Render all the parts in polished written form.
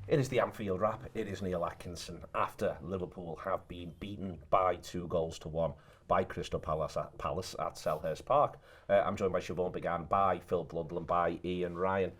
It is the Anfield Wrap. It is Neil Atkinson. After Liverpool have been beaten by 2-1 by Crystal Palace at Selhurst Park. I'm joined by Siobhan, Biggane, by Phil Blundell and by Ian Ryan.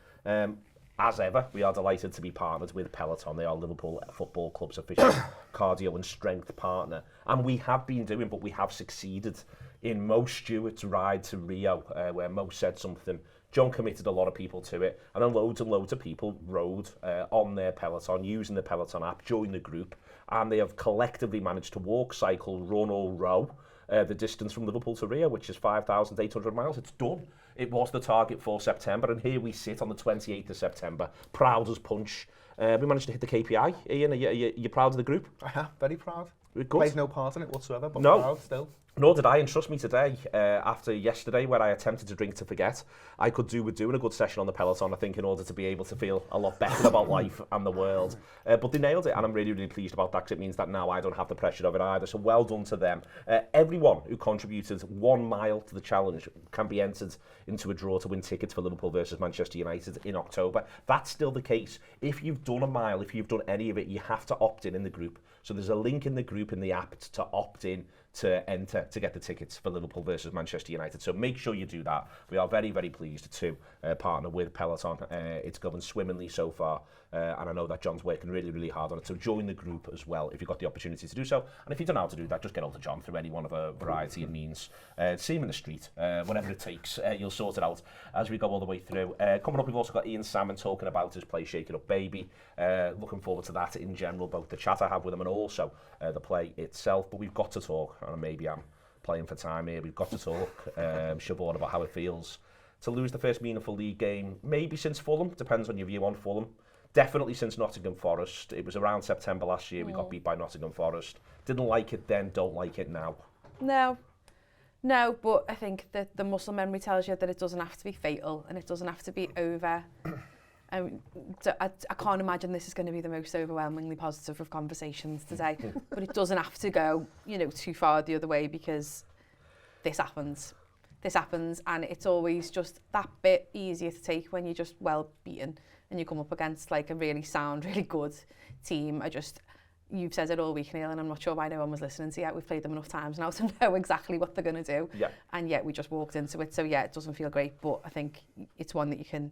As ever, we are delighted to be partnered with Peloton. They are Liverpool Football Club's official cardio and strength partner. And we have been doing, but we have succeeded in Mo Stewart's ride to Rio, where Mo said something. John committed a lot of people to it, and then loads and loads of people rode on their Peloton, using the Peloton app, joined the group, and they have collectively managed to walk, cycle, run or row the distance from Liverpool to Rio, which is 5,800 miles. It's done. It was the target for September, and here we sit on the 28th of September, proud as punch. We managed to hit the KPI. Ian, are you proud of the group? I am very proud. Good. Played no part in it whatsoever, but no. proud still. Nor did I, and trust me today, after yesterday where I attempted to drink to forget, I could do with doing a good session on the Peloton, I think, in order to be able to feel a lot better about life and the world. But they nailed it, and I'm really, really pleased about that, because it means that now I don't have the pressure of it either. So well done to them. Everyone who contributed 1 mile to the challenge can be entered into a draw to win tickets for Liverpool versus Manchester United in October. That's still the case. If you've done a mile, if you've done any of it, you have to opt in the group. So there's a link in the group in the app to opt in to enter to get the tickets for Liverpool versus Manchester United. So make sure you do that. We are very, very pleased to partner with Peloton. It's going swimmingly so far, and I know that John's working really, really hard on it. So join the group as well if you've got the opportunity to do so. And if you don't know how to do that, just get hold of John through any one of a variety of means. See him in the street, whatever it takes. You'll sort it out as we go all the way through. Coming up, we've also got Ian Salmon talking about his play Shake It Up Baby. Looking forward to that in general, both the chat I have with him and also the play itself. But we've got to talk, and maybe I'm playing for time here, we've got to talk, Siobhan, about how it feels to lose the first meaningful league game, maybe since Fulham, depends on your view on Fulham. Definitely since Nottingham Forest. It was around September last year we got beat by Nottingham Forest. Didn't like it then, don't like it now. No, but I think that the muscle memory tells you that it doesn't have to be fatal and it doesn't have to be over. I can't imagine this is going to be the most overwhelmingly positive of conversations today, but it doesn't have to go, too far the other way, because this happens, and it's always just that bit easier to take when you're just well beaten and you come up against like a really sound, really good team. You've said it all week, Neil, and I'm not sure why no one was listening to you. We've played them enough times now to know exactly what they're going to do, and yet we just walked into it. So yeah, it doesn't feel great, but I think it's one that you can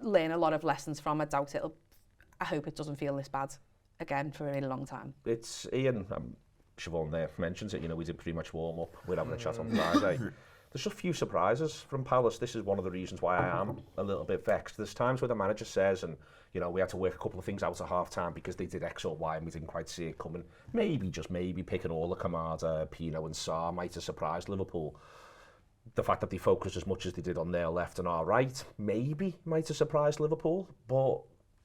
learn a lot of lessons from. I hope it doesn't feel this bad again for a really long time. It's Ian, Siobhan there mentions it, we did pretty much warm up. We're having a chat on Friday. There's just a few surprises from Palace. This is one of the reasons why I am a little bit vexed. There's times where the manager says, and we had to work a couple of things out at half time because they did X or Y and we didn't quite see it coming. Maybe picking all the Kamada, Pino and Sarr might have surprised Liverpool. The fact that they focused as much as they did on their left and our right maybe might have surprised Liverpool, but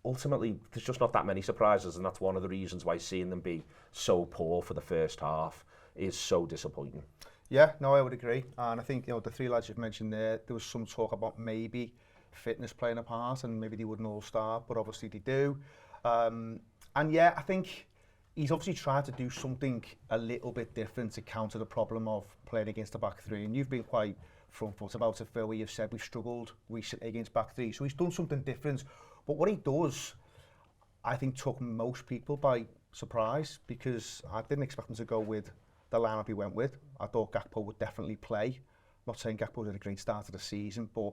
ultimately there's just not that many surprises, and that's one of the reasons why seeing them be so poor for the first half is so disappointing. Yeah, no, I would agree. And I think, the three lads you've mentioned there was some talk about maybe fitness playing a part and maybe they wouldn't all start, but obviously they do. And yeah, I think he's obviously tried to do something a little bit different to counter the problem of playing against the back three. And you've been quite front foot about it, Phil, where you've said we've struggled recently against back three. So he's done something different. But what he does, I think, took most people by surprise, because I didn't expect him to go with the lineup he went with. I thought Gakpo would definitely play. Not saying Gakpo had a great start to the season, but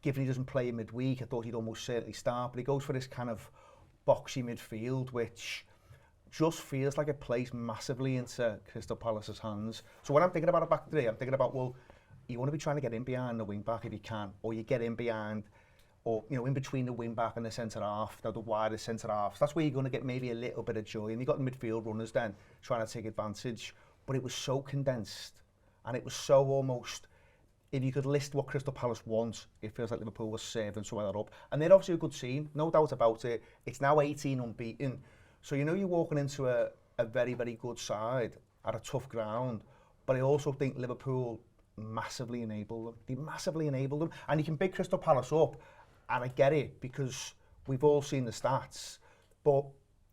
given he doesn't play in midweek, I thought he'd almost certainly start. But he goes for this kind of boxy midfield, which just feels like it plays massively into Crystal Palace's hands. So when I'm thinking about a back three, I'm thinking about, well, you want to be trying to get in behind the wing back if you can, or you get in behind, or in between the wing back and the centre half, the wider centre half. So that's where you're going to get maybe a little bit of joy. And you got the midfield runners then trying to take advantage. But it was so condensed, and it was so almost, if you could list what Crystal Palace wants, it feels like Liverpool was serving some of that up. And they're obviously a good team, no doubt about it. It's now 18 unbeaten. So you're walking into a very, very good side at a tough ground. But I also think Liverpool massively enabled them. They massively enabled them. And you can big Crystal Palace up, and I get it, because we've all seen the stats. But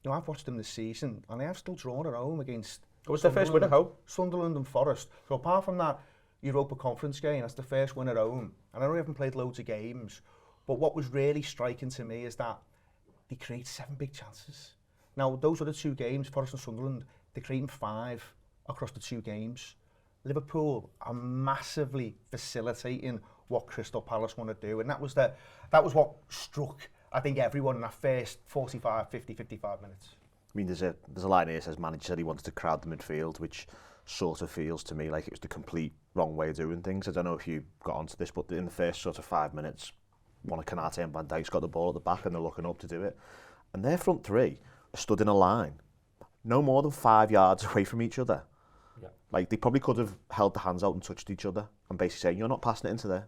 I've watched them this season, and they have still drawn at home against What was their first win at home? Sunderland and Forest. So apart from that Europa Conference game, that's the first win at home. And I know we haven't played loads of games, but what was really striking to me is that they create 7 big chances. Now, those are the 2 games, Forest and Sunderland, they're creating 5 across the 2 games. Liverpool are massively facilitating what Crystal Palace want to do, and that was what struck, I think, everyone in that first 45, 50, 55 minutes. I mean, there's a line here that says manager said he wanted to crowd the midfield, which sort of feels to me like it was the complete wrong way of doing things. I don't know if you got onto this, but in the first sort of 5 minutes, one of Konate and Van Dijk's got the ball at the back and they're looking up to do it. And their front 3 are stood in a line, no more than 5 yards away from each other. Yeah. Like, they probably could have held their hands out and touched each other and basically saying, you're not passing it into there.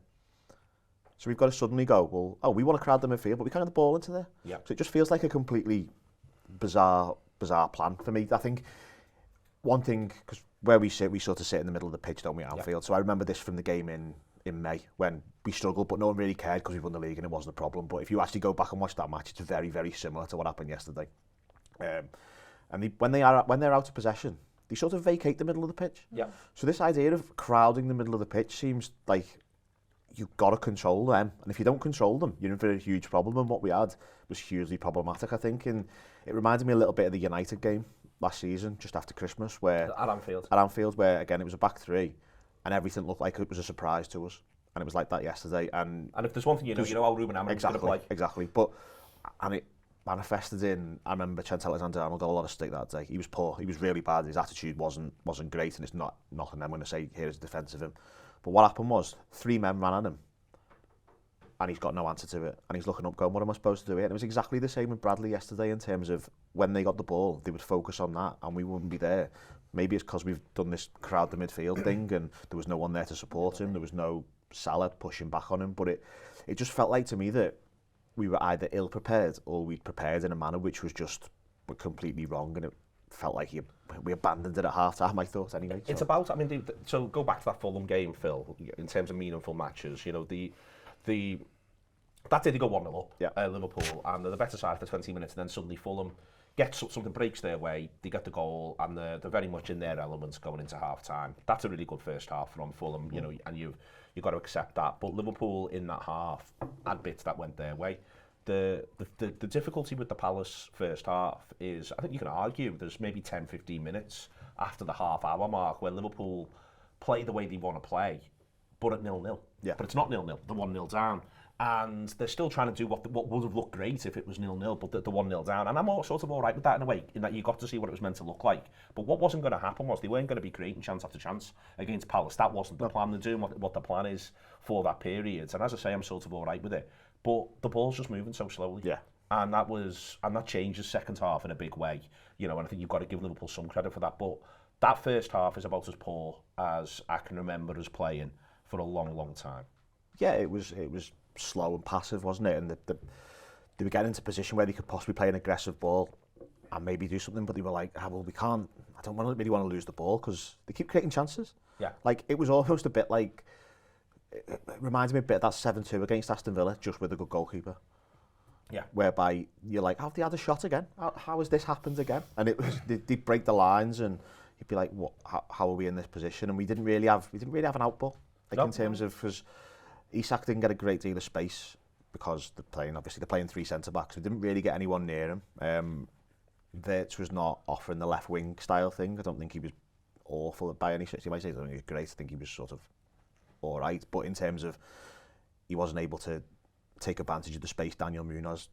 So we've got to suddenly go, well, oh, we want to crowd the midfield, but we can't get the ball into there. Yeah. So it just feels like a completely bizarre plan for me. I think one thing, because where we sit, we sort of sit in the middle of the pitch, don't we, at Anfield? So I remember this from the game in May when we struggled, but no one really cared because we won the league and it wasn't a problem. But if you actually go back and watch that match, it's very, very similar to what happened yesterday. And when they're out of possession, they sort of vacate the middle of the pitch. Yeah. So this idea of crowding the middle of the pitch seems like you've got to control them. And if you don't control them, you're in for a huge problem. And what we had was hugely problematic, I think. And it reminded me a little bit of the United game last season, just after Christmas, where at Anfield. At Anfield, where again it was a back 3, and everything looked like it was a surprise to us. And it was like that yesterday. And if there's one thing you know how Ruben Amorim's going to play. Exactly. But it manifested in, I remember Trent Alexander-Arnold got a lot of stick that day. He was poor. He was really bad. His attitude wasn't great, and it's not nothing I'm going to say here is defence of him. But what happened was 3 men ran at him, and he's got no answer to it. And he's looking up going, what am I supposed to do here? And it was exactly the same with Bradley yesterday in terms of when they got the ball, they would focus on that and we wouldn't be there. Maybe it's because we've done this crowd the midfield thing and there was no one there to support him. There was no Salah pushing back on him. But it just felt like to me that we were either ill-prepared or we'd prepared in a manner which was just completely wrong. And it felt like we abandoned it at half-time, I thought, anyway. So. It's about, I mean, so go back to that Fulham game, Phil, in terms of meaningful matches, you know, that day they go 1-0 up, Liverpool, and they're the better side for 20 minutes, and then suddenly Fulham something breaks their way, they get the goal, and they're very much in their elements going into half-time. That's a really good first half from Fulham, you know, and you've got to accept that. But Liverpool in that half had bits that went their way. The difficulty with the Palace first half is, I think you can argue, there's maybe 10-15 minutes after the half-hour mark where Liverpool play the way they want to play, but at 0-0. Yeah. But it's not 0-0, they're 1-0 down. And they're still trying to do what would have looked great if it was 0-0, but they're 1-0 down. And I'm sort of all right with that in a way, in that you got to see what it was meant to look like. But what wasn't going to happen was they weren't going to be creating chance after chance against Palace. That wasn't the plan. They're doing what the plan is for that period. And as I say, I'm sort of all right with it. But the ball's just moving so slowly. Yeah. And that changes second half in a big way. You know, and I think you've got to give Liverpool some credit for that. But that first half is about as poor as I can remember us playing for a long, long time. Yeah, it was slow and passive, wasn't it? And they were getting into a position where they could possibly play an aggressive ball and maybe do something, but they were like, well, we can't, I don't really want to lose the ball because they keep creating chances. Yeah. Like, it was almost a bit like, it reminds me a bit of that 7-2 against Aston Villa, just with a good goalkeeper. Yeah. Whereby you're like, have they had a shot again? How has this happened again? And it was, they'd break the lines and you'd be like, what? How are we in this position? And we didn't really have an outball, like in terms of, because Isak didn't get a great deal of space because they're playing 3 centre-backs. We didn't really get anyone near him. Wirtz was not offering the left wing style thing. I don't think he was awful by any stretch. You might say I don't think he was great. I think he was sort of all right. But in terms of, he wasn't able to take advantage of the space Daniel Munoz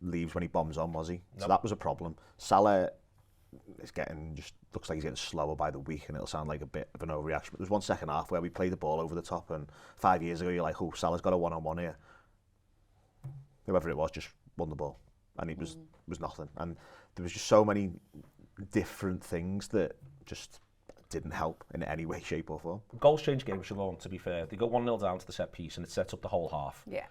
leaves when he bombs on, was he? Nope. So that was a problem. Salah looks like he's getting slower by the week, and it'll sound like a bit of an overreaction. But there was one second half where we played the ball over the top, and 5 years ago you're like, oh, Salah's got a one-on-one here. Whoever it was just won the ball, and it was nothing. And there was just so many different things that just didn't help in any way, shape or form. Goals change games, Siobhan, to be fair. They go 1-0 down to the set piece, and it sets up the whole half. Yeah.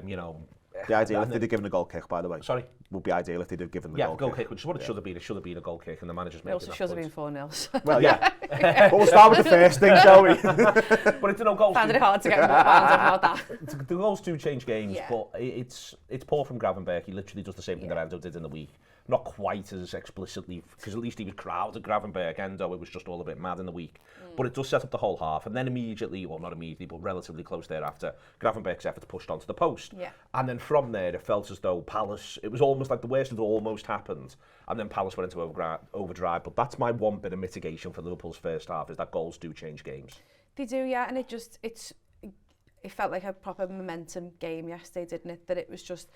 You know, the ideal if they'd have given a goal kick, by the way. Sorry? Would be ideal if they'd have given the goal kick. Yeah, goal kick, which is what it should have been. It should have been a goal kick, and the manager's made it. It also should have been 4-0. Well, yeah. But we'll start with the first thing, shall we? But it's no goals. Found it hard to get about that. The goals do change games, but it's poor from Gravenberch. He literally does the same thing that Endo did in the week. not quite as explicitly, because at least he was crowded Gravenberch, Endo, it was just all a bit mad in the week. But it does set up the whole half, and then immediately, well not immediately, but relatively close thereafter, Gravenberch's efforts pushed onto the post. Yeah. And then from there, it felt as though Palace, it was almost like the worst had almost happened, and then Palace went into overdrive. But that's my one bit of mitigation for Liverpool's first half, is that goals do change games. They do, yeah, and it felt like a proper momentum game yesterday, didn't it? That it was just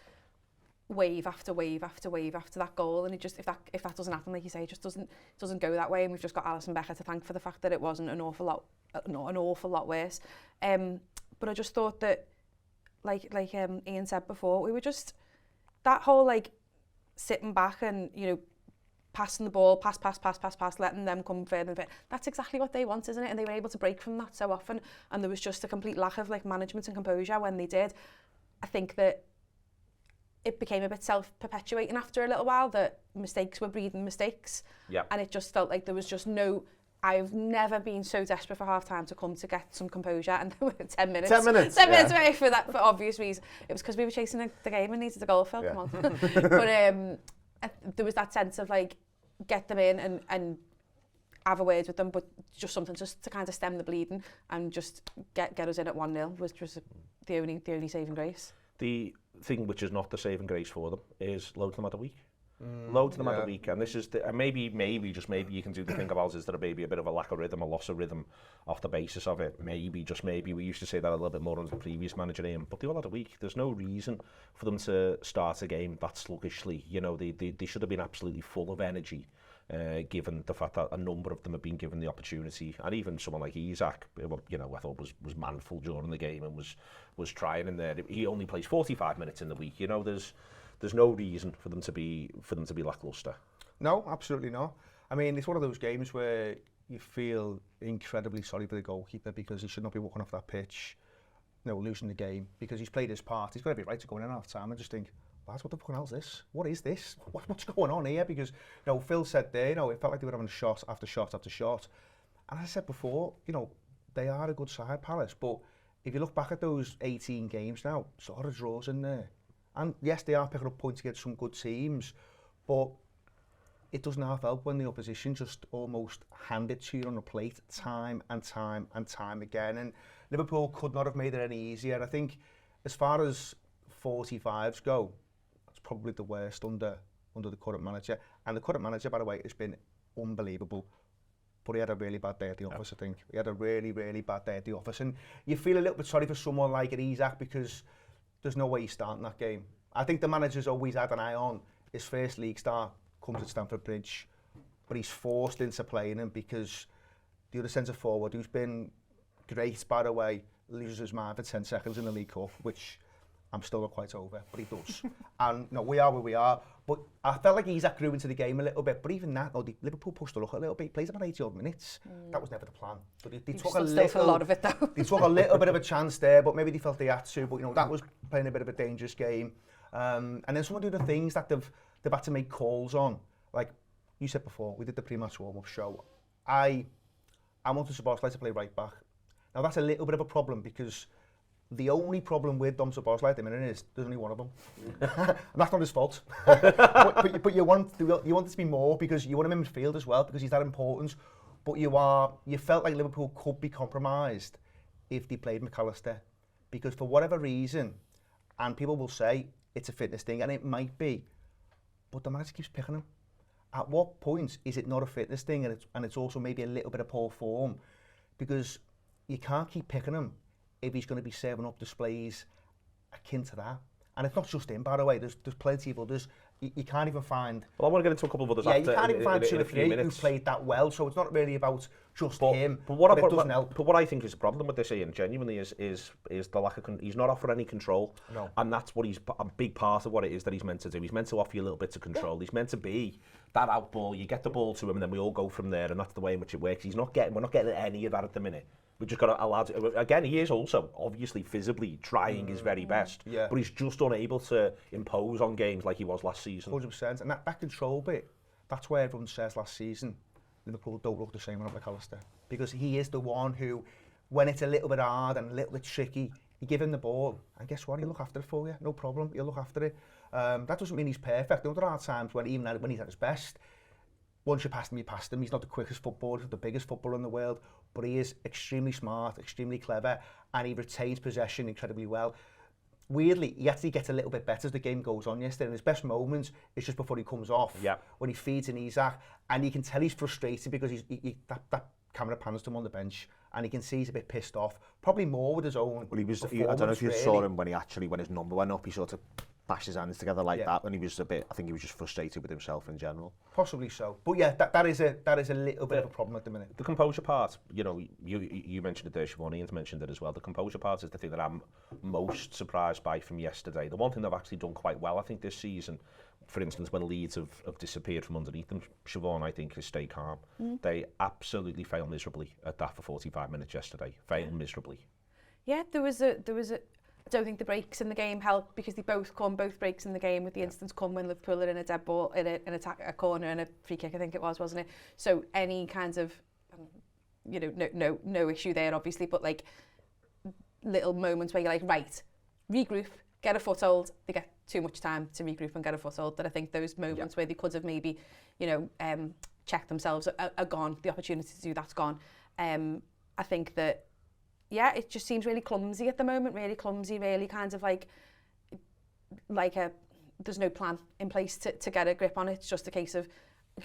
wave after wave after wave after that goal, and it just, if that doesn't happen, like you say, it just doesn't go that way. And we've just got Alisson Becker to thank for the fact that it wasn't an awful lot worse. But I just thought that, like Ian said before, we were just that whole like sitting back and passing the ball, pass, letting them come further and further. That's exactly what they want, isn't it? And they were able to break from that so often, and there was just a complete lack of like management and composure when they did. I think that it became a bit self-perpetuating after a little while, that mistakes were breeding mistakes. Yeah. And it just felt like there was just no... I've never been so desperate for half-time to come to get some composure, and there were 10 minutes. 10 minutes? 10 minutes away for that, for obvious reasons. It was because we were chasing the game and needed a goal, Phil, come on. But there was that sense of, like, get them in and have a word with them, but just something just to kind of stem the bleeding and just get us in at 1-0, which was the only saving grace. The thing which is not the saving grace for them is load them at a week. Load them at a week, and this is and maybe you can do the thing about is there maybe a bit of a lack of rhythm, a loss of rhythm off the basis of it. Maybe, just maybe, we used to say that a little bit more under the previous manager Ian, but they all had a week. There's no reason for them to start a game that sluggishly. They should have been absolutely full of energy, given the fact that a number of them have been given the opportunity, and even someone like Isak, I thought was manful during the game and was trying in there. He only plays 45 minutes in the week. There's no reason for them to be lackluster. No, absolutely not. I mean, it's one of those games where you feel incredibly sorry for the goalkeeper, because he should not be walking off that pitch, losing the game, because he's played his part. He's got to be right to go in half time and just think, what the fucking hell is this? What is this? What's going on here? Because Phil said there, it felt like they were having shot after shot after shot. And as I said before, they are a good side, Palace, but if you look back at those 18 games now, sort of draws in there. And yes, they are picking up points against some good teams, but it doesn't half help when the opposition just almost hand it to you on a plate time and time and time again. And Liverpool could not have made it any easier. I think as far as 45s go, it's probably the worst under the current manager. And the current manager, by the way, has been unbelievable. But he had a really bad day at the office, I think. He had a really, really bad day at the office. And you feel a little bit sorry for someone like Isak, because there's no way he's starting that game. I think the manager's always had an eye on his first league start, comes at Stamford Bridge, but he's forced into playing him because the other centre forward, who's been great, by the way, loses his mind for 10 seconds in the League Cup, which I'm still not quite over, but he does. And we are where we are. But I felt like Isak grew into the game a little bit. But even that, Liverpool pushed the luck a little bit. He plays about 80 odd minutes. That was never the plan. But they took a lot of it, though. They took a little bit of a chance there, but maybe they felt they had to. But that was playing a bit of a dangerous game. And then some of the other things that they've had to make calls on, like you said before, we did the pre-match warm-up show. I wanted Szoboszlai to play right back. Now that's a little bit of a problem, because the only problem with Dom Szoboszlai at the minute is there's only one of them. And that's not his fault. but you want it to be more, because you want him in midfield as well, because he's that important. But you felt like Liverpool could be compromised if they played McAllister, because for whatever reason, and people will say it's a fitness thing, and it might be, but the manager keeps picking him. At what point is it not a fitness thing, and it's also maybe a little bit of poor form? Because you can't keep picking him if he's going to be serving up displays akin to that. And it's not just him, by the way. There's plenty of others. You can't even find... Well, I want to get into a couple of others after. Yeah, you can't even find 2 or 3 who played that well. So it's not really about just him, but it doesn't help. But what I think is the problem with this, Ian, genuinely, is the lack of... He's not offering any control. No. And that's what a big part of what it is that he's meant to do. He's meant to offer you a little bit of control. Yeah. He's meant to be that out ball. You get the ball to him, and then we all go from there, and that's the way in which it works. We're not getting any of that at the minute. We've just got to allow... Again, he is also obviously visibly trying his very best, but he's just unable to impose on games like he was last season. 100%. And that control bit, that's where everyone says last season, Liverpool don't look the same without McAllister. Because he is the one who, when it's a little bit hard and a little bit tricky, you give him the ball, and guess what? He'll look after it for you, no problem. He'll look after it. That doesn't mean he's perfect. There are times when even when he's at his best, once you pass him, you passed him. He's not the quickest footballer, he's not the biggest footballer in the world, but he is extremely smart, extremely clever, and he retains possession incredibly well. Weirdly, he actually gets a little bit better as the game goes on yesterday, and his best moments is just before he comes off, when he feeds in Isak, and you can tell he's frustrated because that camera pans to him on the bench, and he can see he's a bit pissed off, probably more with his own. Well, I don't know if you saw him when his number went up, he sort of bashed his hands together like that, and he was I think he was just frustrated with himself in general. Possibly so, but yeah, that is a little bit of a problem at the minute. The composure part, you know, you mentioned it there, Siobhan, Ian's mentioned it as well. The composure part is the thing that I'm most surprised by from yesterday. The one thing they've actually done quite well, I think, this season, for instance, when Leeds have disappeared from underneath them, Siobhan, I think, has stayed calm. They absolutely failed miserably at that for 45 minutes yesterday. Failed miserably. Yeah, there was a I don't think the breaks in the game helped because they both breaks in the game, with the instance come when Liverpool are in a dead ball, in an attack, a corner and a free kick, I think it was, wasn't it? So any kinds of, you know, no issue there, obviously, but like little moments where you're like, right, regroup, get a foothold. They get too much time to regroup and get a foothold. That I think those moments where they could have maybe, you know, checked themselves are gone. The opportunity to do that's gone. I think that, yeah, it just seems really clumsy at the moment, really clumsy, really kind of like there's no plan in place to get a grip on it. It's just a case of,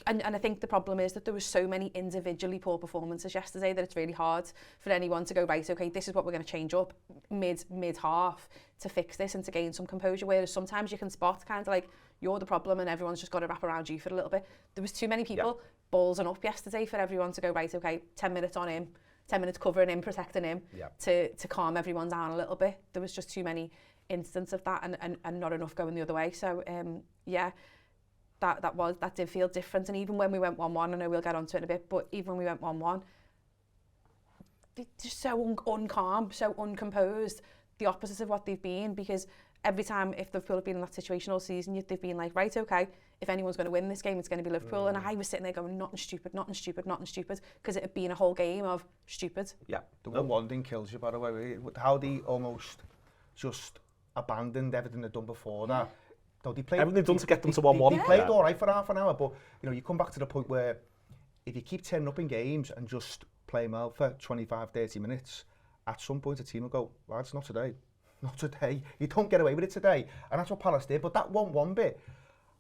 and I think the problem is that there was so many individually poor performances yesterday that it's really hard for anyone to go, right, okay, this is what we're going to change up mid-half to fix this and to gain some composure, whereas sometimes you can spot kind of like, you're the problem and everyone's just got to wrap around you for a little bit. There was too many people balls and up yesterday for everyone to go, right, okay, 10 minutes on him, 10 minutes covering him, protecting him, to calm everyone down a little bit. There was just too many instances of that and not enough going the other way. So, that did feel different. And even when we went 1-1, I know we'll get onto it in a bit, but even when we went 1-1, they're just so uncalm, so uncomposed, the opposite of what they've been, because every time, if Liverpool have been in that situation all season, they've been like, right, okay, if anyone's going to win this game, it's going to be Liverpool. And I was sitting there going, nothing stupid, because it had been a whole game of stupid. Yeah, the 1-1 thing kills you, by the way. How they almost just abandoned everything they'd done before that. Though they played, everything they've done to get them to 1-1. They played all right for half an hour, but you know, you come back to the point where if you keep turning up in games and just playing well for 25, 30 minutes, at some point the team will go, lads, not today. Not today. You don't get away with it today. And that's what Palace did. But that 1-1 bit,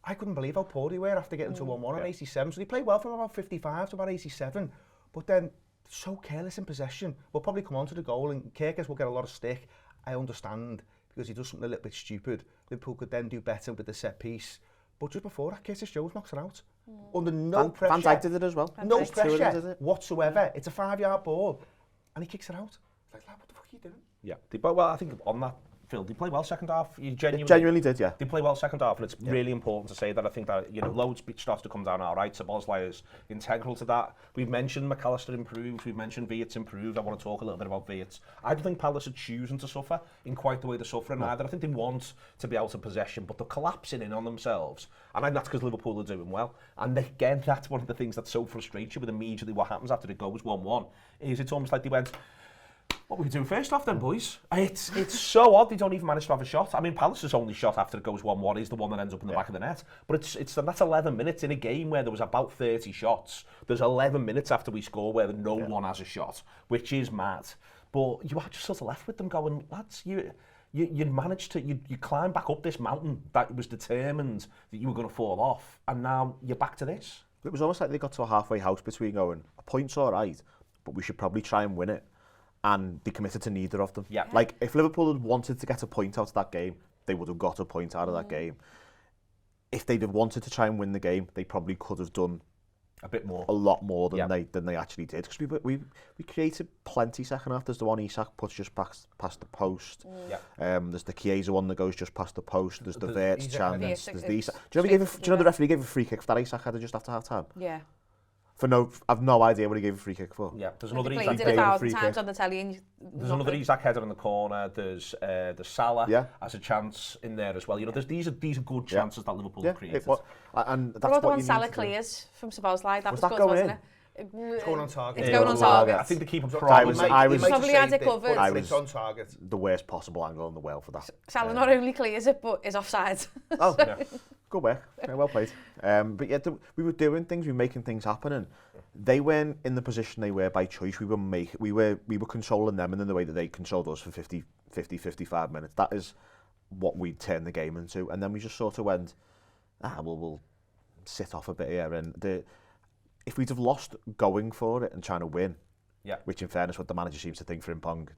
I couldn't believe how poor they were after getting to 1-1 on 87. So they played well from about 55 to about 87. But then, so careless in possession. We'll probably come on to the goal, and Kirkes will get a lot of stick. I understand, because he does something a little bit stupid. Liverpool could then do better with the set piece. But just before that, Curtis Jones knocks it out. Under no pressure. Van Dijk did it as well. No pressure whatsoever. It's a 5-yard ball. And he kicks it out. It's like, what the fuck are you doing? Yeah, they play well. I think on that field, they play well second half. You genuinely did, yeah. They play well second half, and it's really important to say that. I think that, you know, loads starts to come down all right. Szoboszlai is integral to that. We've mentioned McAllister improved. We've mentioned Wirtz improved. I want to talk a little bit about Wirtz. I don't think Palace are choosing to suffer in quite the way they're suffering either. I think they want to be out of possession, but they're collapsing in on themselves. And I think that's because Liverpool are doing well. And again, that's one of the things that so frustrates you with immediately what happens after it goes 1-1. Is it's almost like they went, what were we doing first half then, boys? It's so odd they don't even manage to have a shot. I mean, Palace's only shot after it goes 1-1 is the one that ends up in the back of the net. But that's 11 minutes in a game where there was about 30 shots. There's 11 minutes after we score where no one has a shot, which is mad. But you are just sort of left with them going, lads, you managed to, you climb back up this mountain that was determined that you were going to fall off, and now you're back to this. It was almost like they got to a halfway house between going, a point's all right, but we should probably try and win it. And they committed to neither of them. Yeah. Like, if Liverpool had wanted to get a point out of that game, they would have got a point out of that game. If they'd have wanted to try and win the game, they probably could have done a lot more than they actually did. Because we created plenty second half. There's the one Isak puts just past the post. There's the Chiesa one that goes just past the post. There's the Wirtz chance. There's the Isak. Do you know the referee gave a free kick for that Isak header just after half time? Yeah. I've no idea what he gave a free kick for. Yeah, there's another Isak. Played it 1,000 times on the telly. There's another Isak header in the corner. There's Salah has a chance in there as well. You know, these are good chances that Liverpool have created. And that's what what one Salah clears from Szoboszlai. That was good, wasn't it? It's going on target. It's going on target. I think the keeper I was probably had it covered. I was it's on target. the worst possible angle in the world for that. Salah not only clears it, but is offside. Oh, yeah. Good work. Yeah, well played. But yeah, we were doing things, we were making things happen, and they weren't in the position they were by choice. We were controlling them, and in the way that they controlled us for 55 minutes. That is what we'd turn the game into, and then we just sort of went, we'll sit off a bit here, and if we'd have lost going for it and trying to win, which in fairness what the manager seems to think Frimpong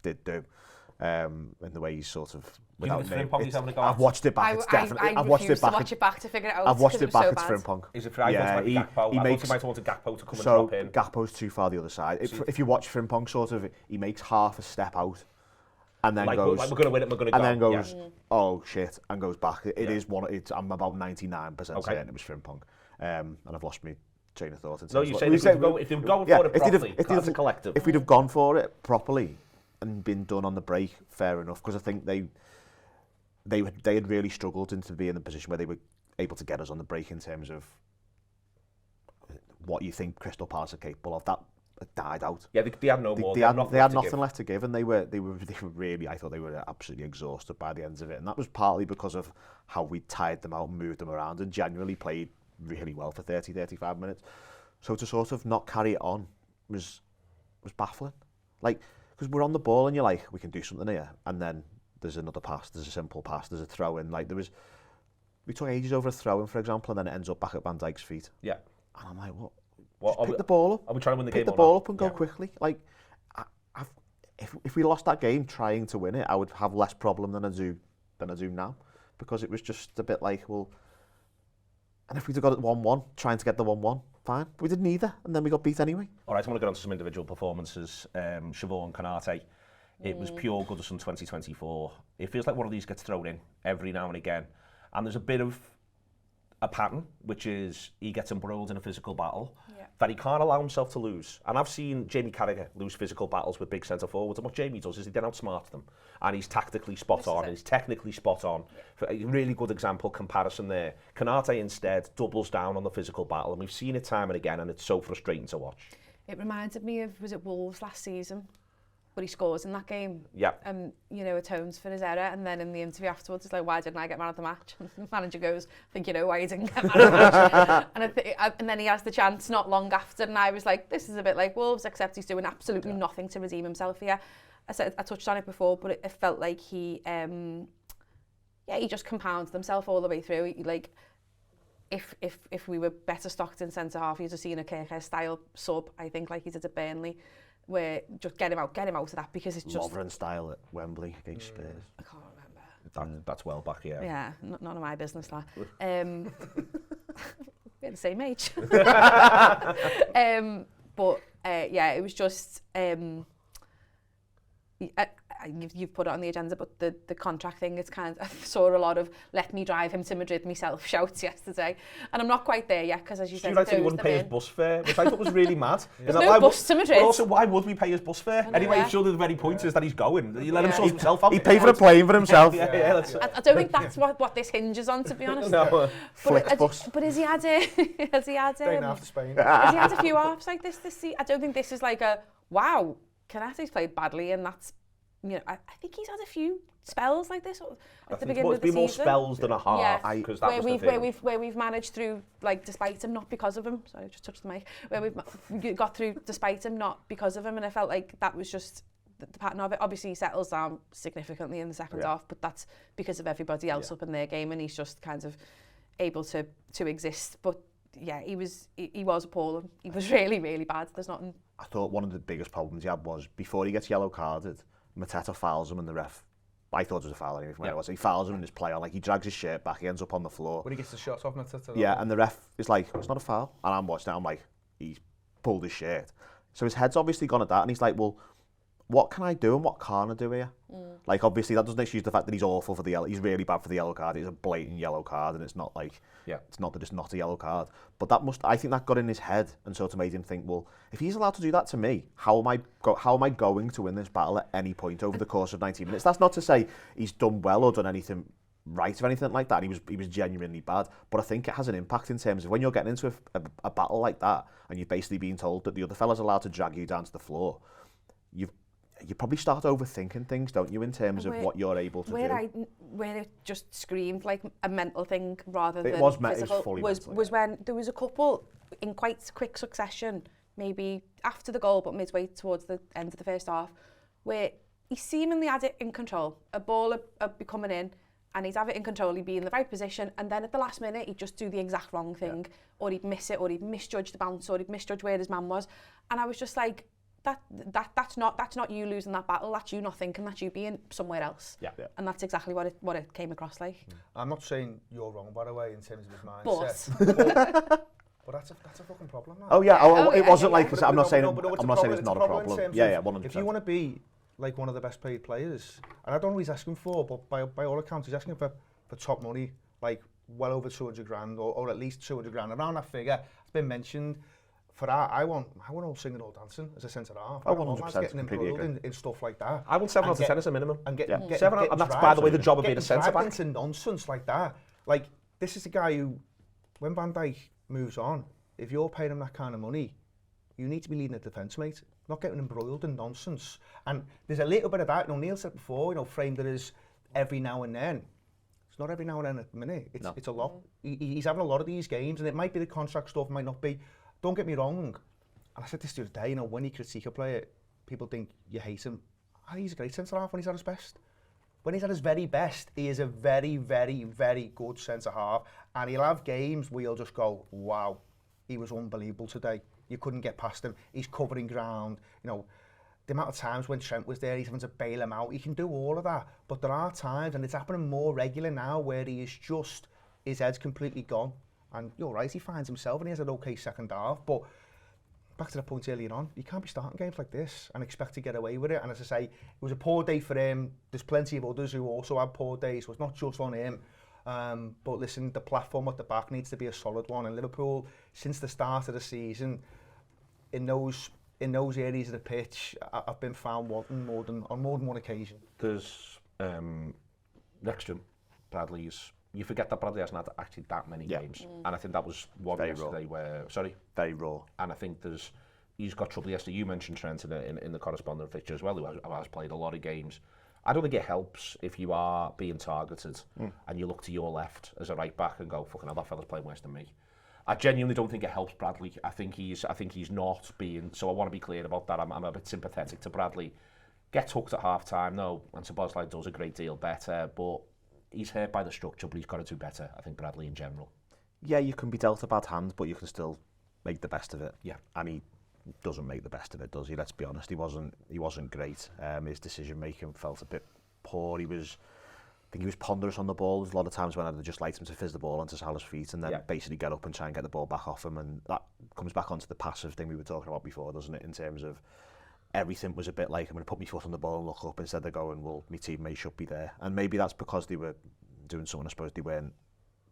did do, in the way he's sort of without name. I've watched it back. It's definitely. I've watched it back. To watch it back to figure it out. I've watched it back. So It's bad. Frimpong. Is it for Gakpo? He makes. He might want Gakpo to come and So drop in. Gakpo's too far the other side. If you watch Frimpong, sort of, he makes half a step out, and then goes. Like we're going to win it. We're going to go. And then goes, oh shit, and goes back. It is one. I'm about 99% certain it was Frimpong, and I've lost me. Train of thought. No, you said if they were going for it properly, that's a collective. If we'd have gone for it properly and been done on the break, fair enough. Because I think they had really struggled into being in the position where they were able to get us on the break in terms of what you think Crystal Palace are capable of. That died out. Yeah, they had no more. They had nothing left to give, and they were really. I thought they were absolutely exhausted by the end of it, and that was partly because of how we tired them out and moved them around, and genuinely played really well for 30-35 minutes. So to sort of not carry it on was baffling. Like, because we're on the ball and you're like, we can do something here, and then there's another pass, there's a simple pass, there's a throw in. Like we took ages over a throw in, for example, and then it ends up back at Van Dijk's feet. Yeah. And I'm like, what? Just pick the ball up. Are we trying to win the game? Pick the ball up and go quickly. Like, if we lost that game trying to win it, I would have less problem than I do now, because it was just a bit like, well. And if we'd have got it 1-1, trying to get the 1-1, fine. But we did neither, and then we got beat anyway. All right, I want to get on to some individual performances. Siobhan, Konate, it was pure Goodison 2024. It feels like one of these gets thrown in every now and again. And there's a bit of a pattern, which is he gets embroiled in a physical battle that he can't allow himself to lose. And I've seen Jamie Carragher lose physical battles with big centre forwards, and what Jamie does is he then outsmarts them, and he's tactically spot on, and he's technically spot on. A really good example comparison there. Konate instead doubles down on the physical battle, and we've seen it time and again, and it's so frustrating to watch. It reminded me of, was it Wolves last season? But he scores in that game. Yeah. Atones for his error, and then in the interview afterwards, it's like, why didn't I get man of the match? And the manager goes, I think you know why you didn't get man of the match. and then he has the chance not long after, and I was like, this is a bit like Wolves, except he's doing absolutely nothing to redeem himself here. I touched on it before, but it felt like he just compounded himself all the way through. If we were better stocked in centre half, you'd have seen a Kirkhead style sub, I think, like he did at Burnley, where just get him out of that, because it's just... Lovren style at Wembley against Spurs. I can't remember. That's well back, yeah. Yeah, none of my business, that. We're the same age. It was just... you've put it on the agenda, but the contract thing, it's kind of, I saw a lot of let me drive him to Madrid myself shouts yesterday, and I'm not quite there yet, because as you said, he wouldn't pay his bus fare, which I thought was really mad. There's no bus to Madrid. But also, why would we pay his bus fare? Anyway, surely the very point is that he's going. You let him sort himself out. He paid for a plane for himself. I don't think that's what this hinges on, to be honest. No. Flick bus. But has he had Staying after Spain. Has he had a few halves like this season? I don't think this is like a, wow, Konate's played badly, and that's, I think he's had a few spells like this at the beginning of the season. It's been more spells than a half. Yeah, where we've managed through, like, despite him, not because of him. Sorry, I just touched the mic. Where we've got through despite him, not because of him, and I felt like that was just the pattern of it. Obviously, he settles down significantly in the second half, but that's because of everybody else up in their game, and he's just kind of able to exist. But yeah, he was appalling. He was really, really bad. There's nothing. I thought one of the biggest problems he had was before he gets yellow carded, Mateta fouls him, and the ref, I thought it was a foul anyway from where it was. He fouls him in his play on, like, he drags his shirt back, he ends up on the floor. When he gets the shots off Mateta. Yeah, and the ref is like, it's not a foul. And I'm watching it, I'm like, he's pulled his shirt. So his head's obviously gone at that, and he's like, well, what can I do and what can't I do here? Like, obviously, that doesn't excuse the fact that he's awful for the yellow. He's really bad for the yellow card. It's a blatant yellow card, and it's not like, it's not that it's not a yellow card. But I think that got in his head and sort of made him think, well, if he's allowed to do that to me, how am I going to win this battle at any point over the course of 90 minutes? That's not to say he's done well or done anything right or anything like that. He was genuinely bad. But I think it has an impact in terms of when you're getting into a battle like that and you're basically being told that the other fella's allowed to drag you down to the floor, you probably start overthinking things, don't you, in terms of what you're able to do. Where it just screamed like a mental thing rather than It physical was fully was mental, when there was a couple in quite quick succession, maybe after the goal but midway towards the end of the first half, where he seemingly had it in control. A ball would be coming in and he'd have it in control, he'd be in the right position, and then at the last minute he'd just do the exact wrong thing, or he'd miss it, or he'd misjudge the bounce, or he'd misjudge where his man was. And I was just like, that's not you losing that battle, that's you not thinking, that's you being somewhere else. Yeah. And that's exactly what it came across like. I'm not saying you're wrong, by the way, in terms of his mindset. But that's a fucking problem. Man. Oh yeah, it wasn't like, But I'm not saying it's it's not a problem. Yeah, 100%. If you want to be like one of the best paid players, and I don't know what he's asking for, but by all accounts, he's asking for top money, like well over 200 grand, or at least 200 grand, around that figure. It's been mentioned. For that, I want all singing, all dancing as a centre half. Oh, 100%. Getting embroiled in stuff like that. I want 7 out of 10 as a minimum. And get 7 out, and that's, by the way, the job of being a centre back. Into nonsense like that. Like, this is a guy who, when Van Dijk moves on, if you're paying him that kind of money, you need to be leading the defence, mate. Not getting embroiled in nonsense. And there's a little bit of that. Neil said before, framed it as every now and then. It's not every now and then at the minute. It's a lot. He's having a lot of these games, and it might be the contract stuff, might not be. Don't get me wrong. And I said this the other day, when you critique a player, people think you hate him. He's a great centre-half when he's at his best. When he's at his very best, he is a very, very, very good centre-half. And he'll have games where you'll just go, wow, he was unbelievable today. You couldn't get past him. He's covering ground. The amount of times when Trent was there, he's having to bail him out. He can do all of that. But there are times, and it's happening more regular now, where he is just, his head's completely gone. And you're right, he finds himself and he has an okay second half. But back to the point earlier on, you can't be starting games like this and expect to get away with it. And as I say, it was a poor day for him. There's plenty of others who also had poor days, so it's not just on him. But listen, the platform at the back needs to be a solid one. And Liverpool, since the start of the season, in those areas of the pitch, I've been found wanting on more than one occasion. There's next to him, Bradley's. You forget that Bradley hasn't had actually that many games, and I think that was one very yesterday raw. Where very raw. And I think he's got trouble yesterday. You mentioned Trent in the correspondent fixture as well, who has played a lot of games. I don't think it helps if you are being targeted and you look to your left as a right back and go, fucking hell, that fella's playing worse than me. I genuinely don't think it helps Bradley. I think he's not being. So I want to be clear about that. I'm a bit sympathetic to Bradley. Gets hooked at half time, no, and Szoboszlai does a great deal better, but he's hurt by the structure, but he's got to do better, I think, Bradley in general. Yeah, you can be dealt a bad hand, but you can still make the best of it. Yeah. And he doesn't make the best of it, does he? Let's be honest, he wasn't great. His decision-making felt a bit poor. I think he was ponderous on the ball. There's a lot of times when I'd just liked him to fizz the ball onto Salah's feet and then basically get up and try and get the ball back off him, and that comes back onto the passive thing we were talking about before, doesn't it, in terms of everything was a bit like, I'm going to put my foot on the ball and look up, instead of going, well, my teammate should be there. And maybe that's because they were doing something I suppose they weren't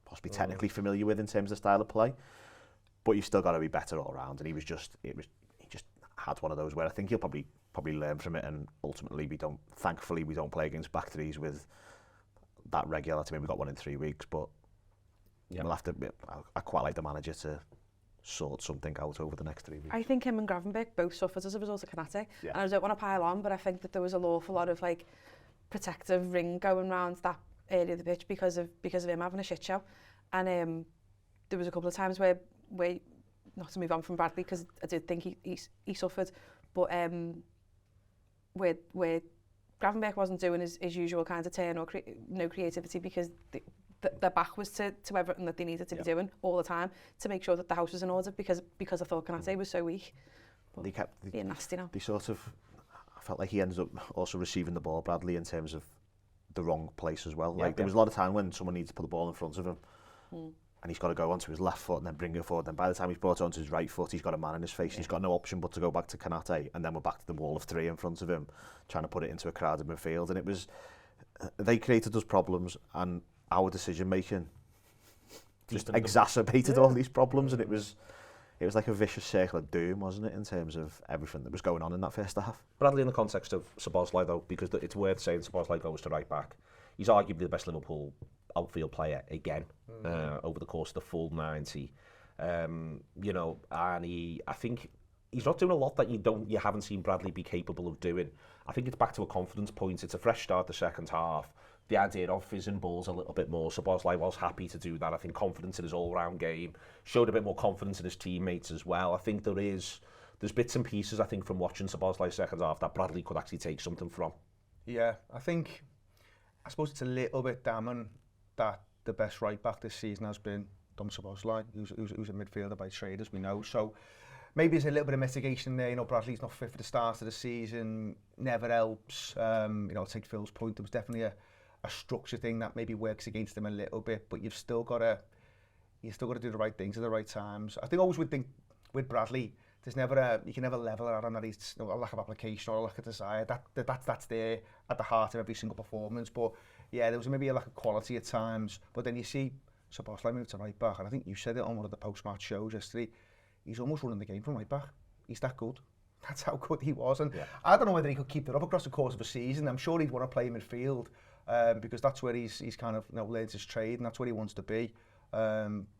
possibly technically familiar with in terms of style of play. But you've still got to be better all round. And he just had one of those where I think he'll probably learn from it, and ultimately thankfully we don't play against back threes with that regularity. I mean, we've got one in 3 weeks, but we'll have to, I quite like the manager to sort something out over the next 3 weeks. I think him and Gravenberch both suffered as a result of Konate. And I don't want to pile on, but I think that there was an awful lot of like protective ring going around that area of the pitch because of him having a shit show. And there was a couple of times where not to move on from Bradley, because I did think he suffered, but where Gravenberch wasn't doing his usual kind of turn or no creativity, because their back was to everything that they needed to be doing all the time to make sure that the house was in order, because I thought Konate was so weak. But they kept being nasty now. I felt like he ended up also receiving the ball, Bradley, in terms of the wrong place as well. There was a lot of time when someone needs to put the ball in front of him, and he's got to go onto his left foot and then bring it forward. Then by the time he's brought it onto his right foot, he's got a man in his face. And he's got no option but to go back to Konate, and then we're back to the wall of three in front of him, trying to put it into a crowded midfield. And it was, they created us problems, and our decision making just exacerbated all these problems, and it was like a vicious circle of doom, wasn't it, in terms of everything that was going on in that first half. Bradley, in the context of Szoboszlai though, because it's worth saying Szoboszlai goes to right back. He's arguably the best Liverpool outfield player again over the course of the full 90. You know, and I think he's not doing a lot that you haven't seen Bradley be capable of doing. I think it's back to a confidence point. It's a fresh start the second half. The idea of fizzing balls a little bit more. Szoboszlai was happy to do that. I think confidence in his all-round game. Showed a bit more confidence in his teammates as well. I think there's bits and pieces, I think, from watching Szoboszlai's second half that Bradley could actually take something from. Yeah, I suppose it's a little bit damning that the best right-back this season has been Dom Szoboszlai, who's a midfielder by trade, as we know. So maybe there's a little bit of mitigation there. You know, Bradley's not fit for the start of the season, never helps. You know, take Phil's point, there was definitely a structure thing that maybe works against him a little bit, but you've still got to do the right things at the right times. I think always would think with Bradley, you can never level it out on that he's a lack of application or a lack of desire. That's there at the heart of every single performance. But yeah, there was maybe a lack of quality at times. But then you see Szoboszlai move to right back, and I think you said it on one of the post-match shows yesterday. He's almost running the game from right back. He's that good. That's how good he was. And I don't know whether he could keep it up across the course of a season. I'm sure he'd want to play midfield because that's where he's kind of learned his trade and that's where he wants to be.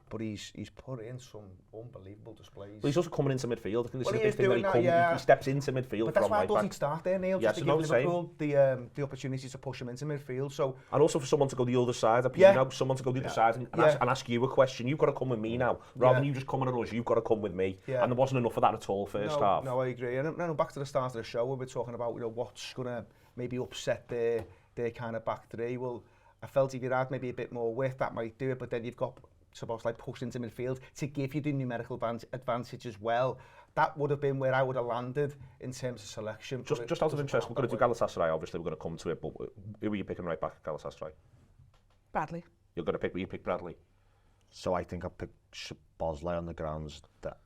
But he's put in some unbelievable displays. Well, he's also coming into midfield. I think this is a big thing that he steps into midfield. But that's why I thought he'd start there, Neil, just to give Liverpool the opportunity to push him into midfield. So, and also for someone to go the other side, someone to go the other side and ask you a question. You've got to come with me now. Rather than you just coming at us, you've got to come with me. And there wasn't enough of that at all first half. No, I agree. And back to the start of the show, we were talking about what's going to maybe upset their kind of back three. Well, I felt if you had maybe a bit more width, that might do it. But then you've got Szoboszlai pushed into midfield to give you the numerical advantage as well. That would have been where I would have landed in terms of selection. Just out of interest, we're going to do Galatasaray, obviously we're going to come to it, but who are you picking right back at Galatasaray? Bradley. You're going to pick Bradley? So I think I'll pick Szoboszlai on the grounds that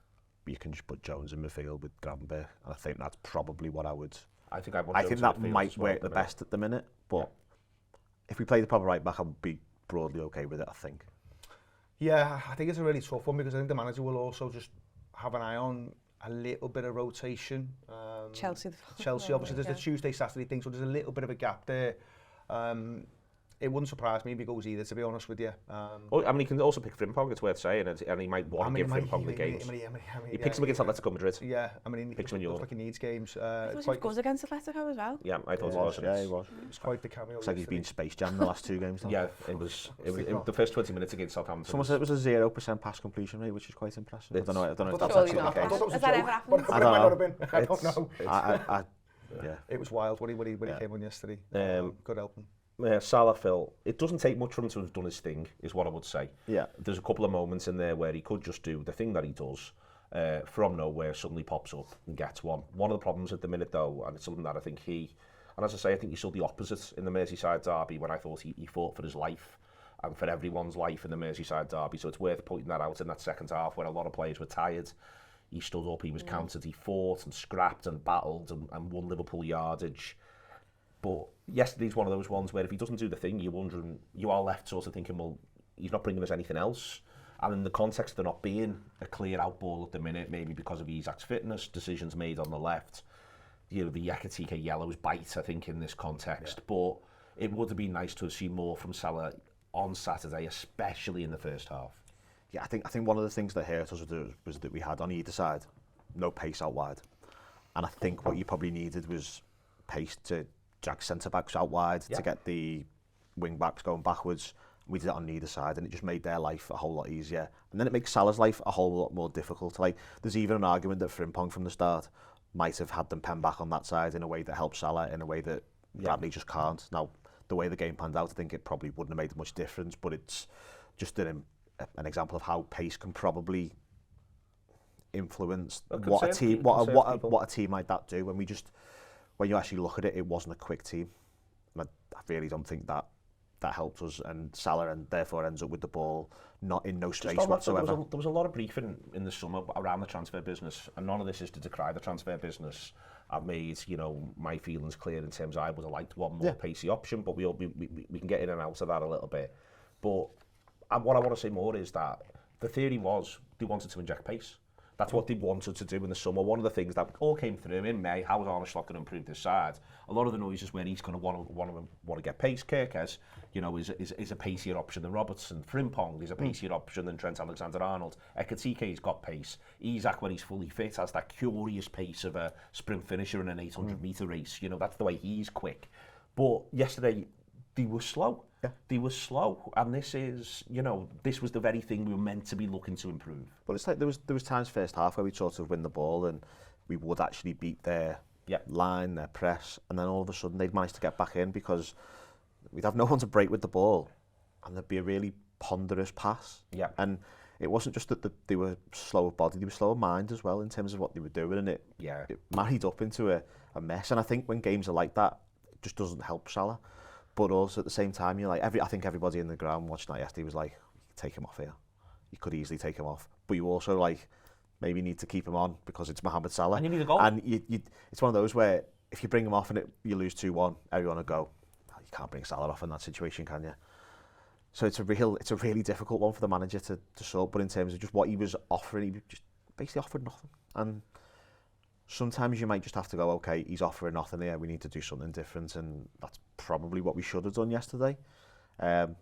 you can just put Jones in midfield with Gravenberch. And I think that's probably what I would... I think that might work the best at the minute, but if we play the proper right back, I'd be broadly okay with it, I think. Yeah, I think it's a really tough one because I think the manager will also just have an eye on a little bit of rotation. Chelsea, obviously, there's the Tuesday, Saturday thing, so there's a little bit of a gap there. It wouldn't surprise me if he goes either, to be honest with you. I mean, he can also pick Frimpong, it's worth saying, and he might want to give Frimpong the games. He picks him against Atletico Madrid. Yeah, I mean, he looks like he needs games. I thought he goes against Atletico as well. Yeah, I thought he was. Yeah, he was. It's quite the cameo. Looks like he's been Space Jam in the last two games. Yeah, it was the first 20 minutes against Southampton. Someone said it was a 0% pass completion rate, which is quite impressive. I don't know if that's Surely actually the not. case. I thought that was a Has that joke, ever happened? but it might not have been. I don't know. Yeah. It was wild when he came on yesterday. Good help him. Salah, Phil, it doesn't take much for him to have done his thing, is what I would say. Yeah. There's a couple of moments in there where he could just do the thing that he does from nowhere, suddenly pops up and gets one. One of the problems at the minute, though, and it's something that I think and as I say, I think you saw the opposite in the Merseyside derby when I thought he fought for his life and for everyone's life in the Merseyside derby. So it's worth pointing that out in that second half when a lot of players were tired. He stood up, he was countered, he fought and scrapped and battled and won Liverpool yardage. But yesterday's one of those ones where if he doesn't do the thing, you are left sort of thinking, well, he's not bringing us anything else. And in the context of there not being a clear out ball at the minute, maybe because of Isak's fitness, decisions made on the left, the Yakatika yellows bite, I think, in this context. Yeah. But it would have been nice to have seen more from Salah on Saturday, especially in the first half. Yeah, I think one of the things that hurt us was that we had on either side no pace out wide. And I think what you probably needed was pace to drag centre-backs out wide, to get the wing-backs going backwards. We did it on neither side, and it just made their life a whole lot easier. And then it makes Salah's life a whole lot more difficult. Like, there's even an argument that Frimpong from the start might have had them pen back on that side in a way that helps Salah, in a way that Bradley just can't. Now, the way the game panned out, I think it probably wouldn't have made much difference, but it's just an example of how pace can probably influence what a team like that do. When you actually look at it, it wasn't a quick team. And I really don't think that helped us, and Salah and therefore ends up with the ball not in no space whatsoever. There was a lot of briefing in the summer around the transfer business, and none of this is to decry the transfer business. I've made my feelings clear in terms of I would have liked one more pacey option, but we can get in and out of that a little bit. But what I want to say more is that the theory was they wanted to inject pace. That's what they wanted to do in the summer. One of the things that all came through in May, how is Arne Slot going to improve this side? A lot of the noise is when he's going to want to get pace. Kirkes, you know, is a pacier option than Robertson. Frimpong is a pacier option than Trent Alexander-Arnold. Ekatiké's got pace. Isak, when he's fully fit, has that curious pace of a sprint finisher in an 800-metre race. You know, that's the way he's quick. But yesterday, they were slow. Yeah. They were slow, and this is, you know, this was the very thing we were meant to be looking to improve. But it's like there was times first half where we'd sort of win the ball and we would actually beat their line, their press, and then all of a sudden they'd manage to get back in because we'd have no one to break with the ball, and there'd be a really ponderous pass. Yeah. And it wasn't just that they were slow of body, they were slow of mind as well in terms of what they were doing, and it married up into a mess. And I think when games are like that, it just doesn't help Salah. But also at the same time, you're like, I think everybody in the ground watching that yesterday was like, take him off here. You could easily take him off. But you also like, maybe need to keep him on because it's Mohamed Salah. And you need a goal. And it's one of those where if you bring him off and you lose 2-1, everyone will go, oh, you can't bring Salah off in that situation, can you? So it's a really difficult one for the manager to sort. But in terms of just what he was offering, he just basically offered nothing. And sometimes you might just have to go, okay, he's offering nothing here, we need to do something different, and that's probably what we should have done yesterday.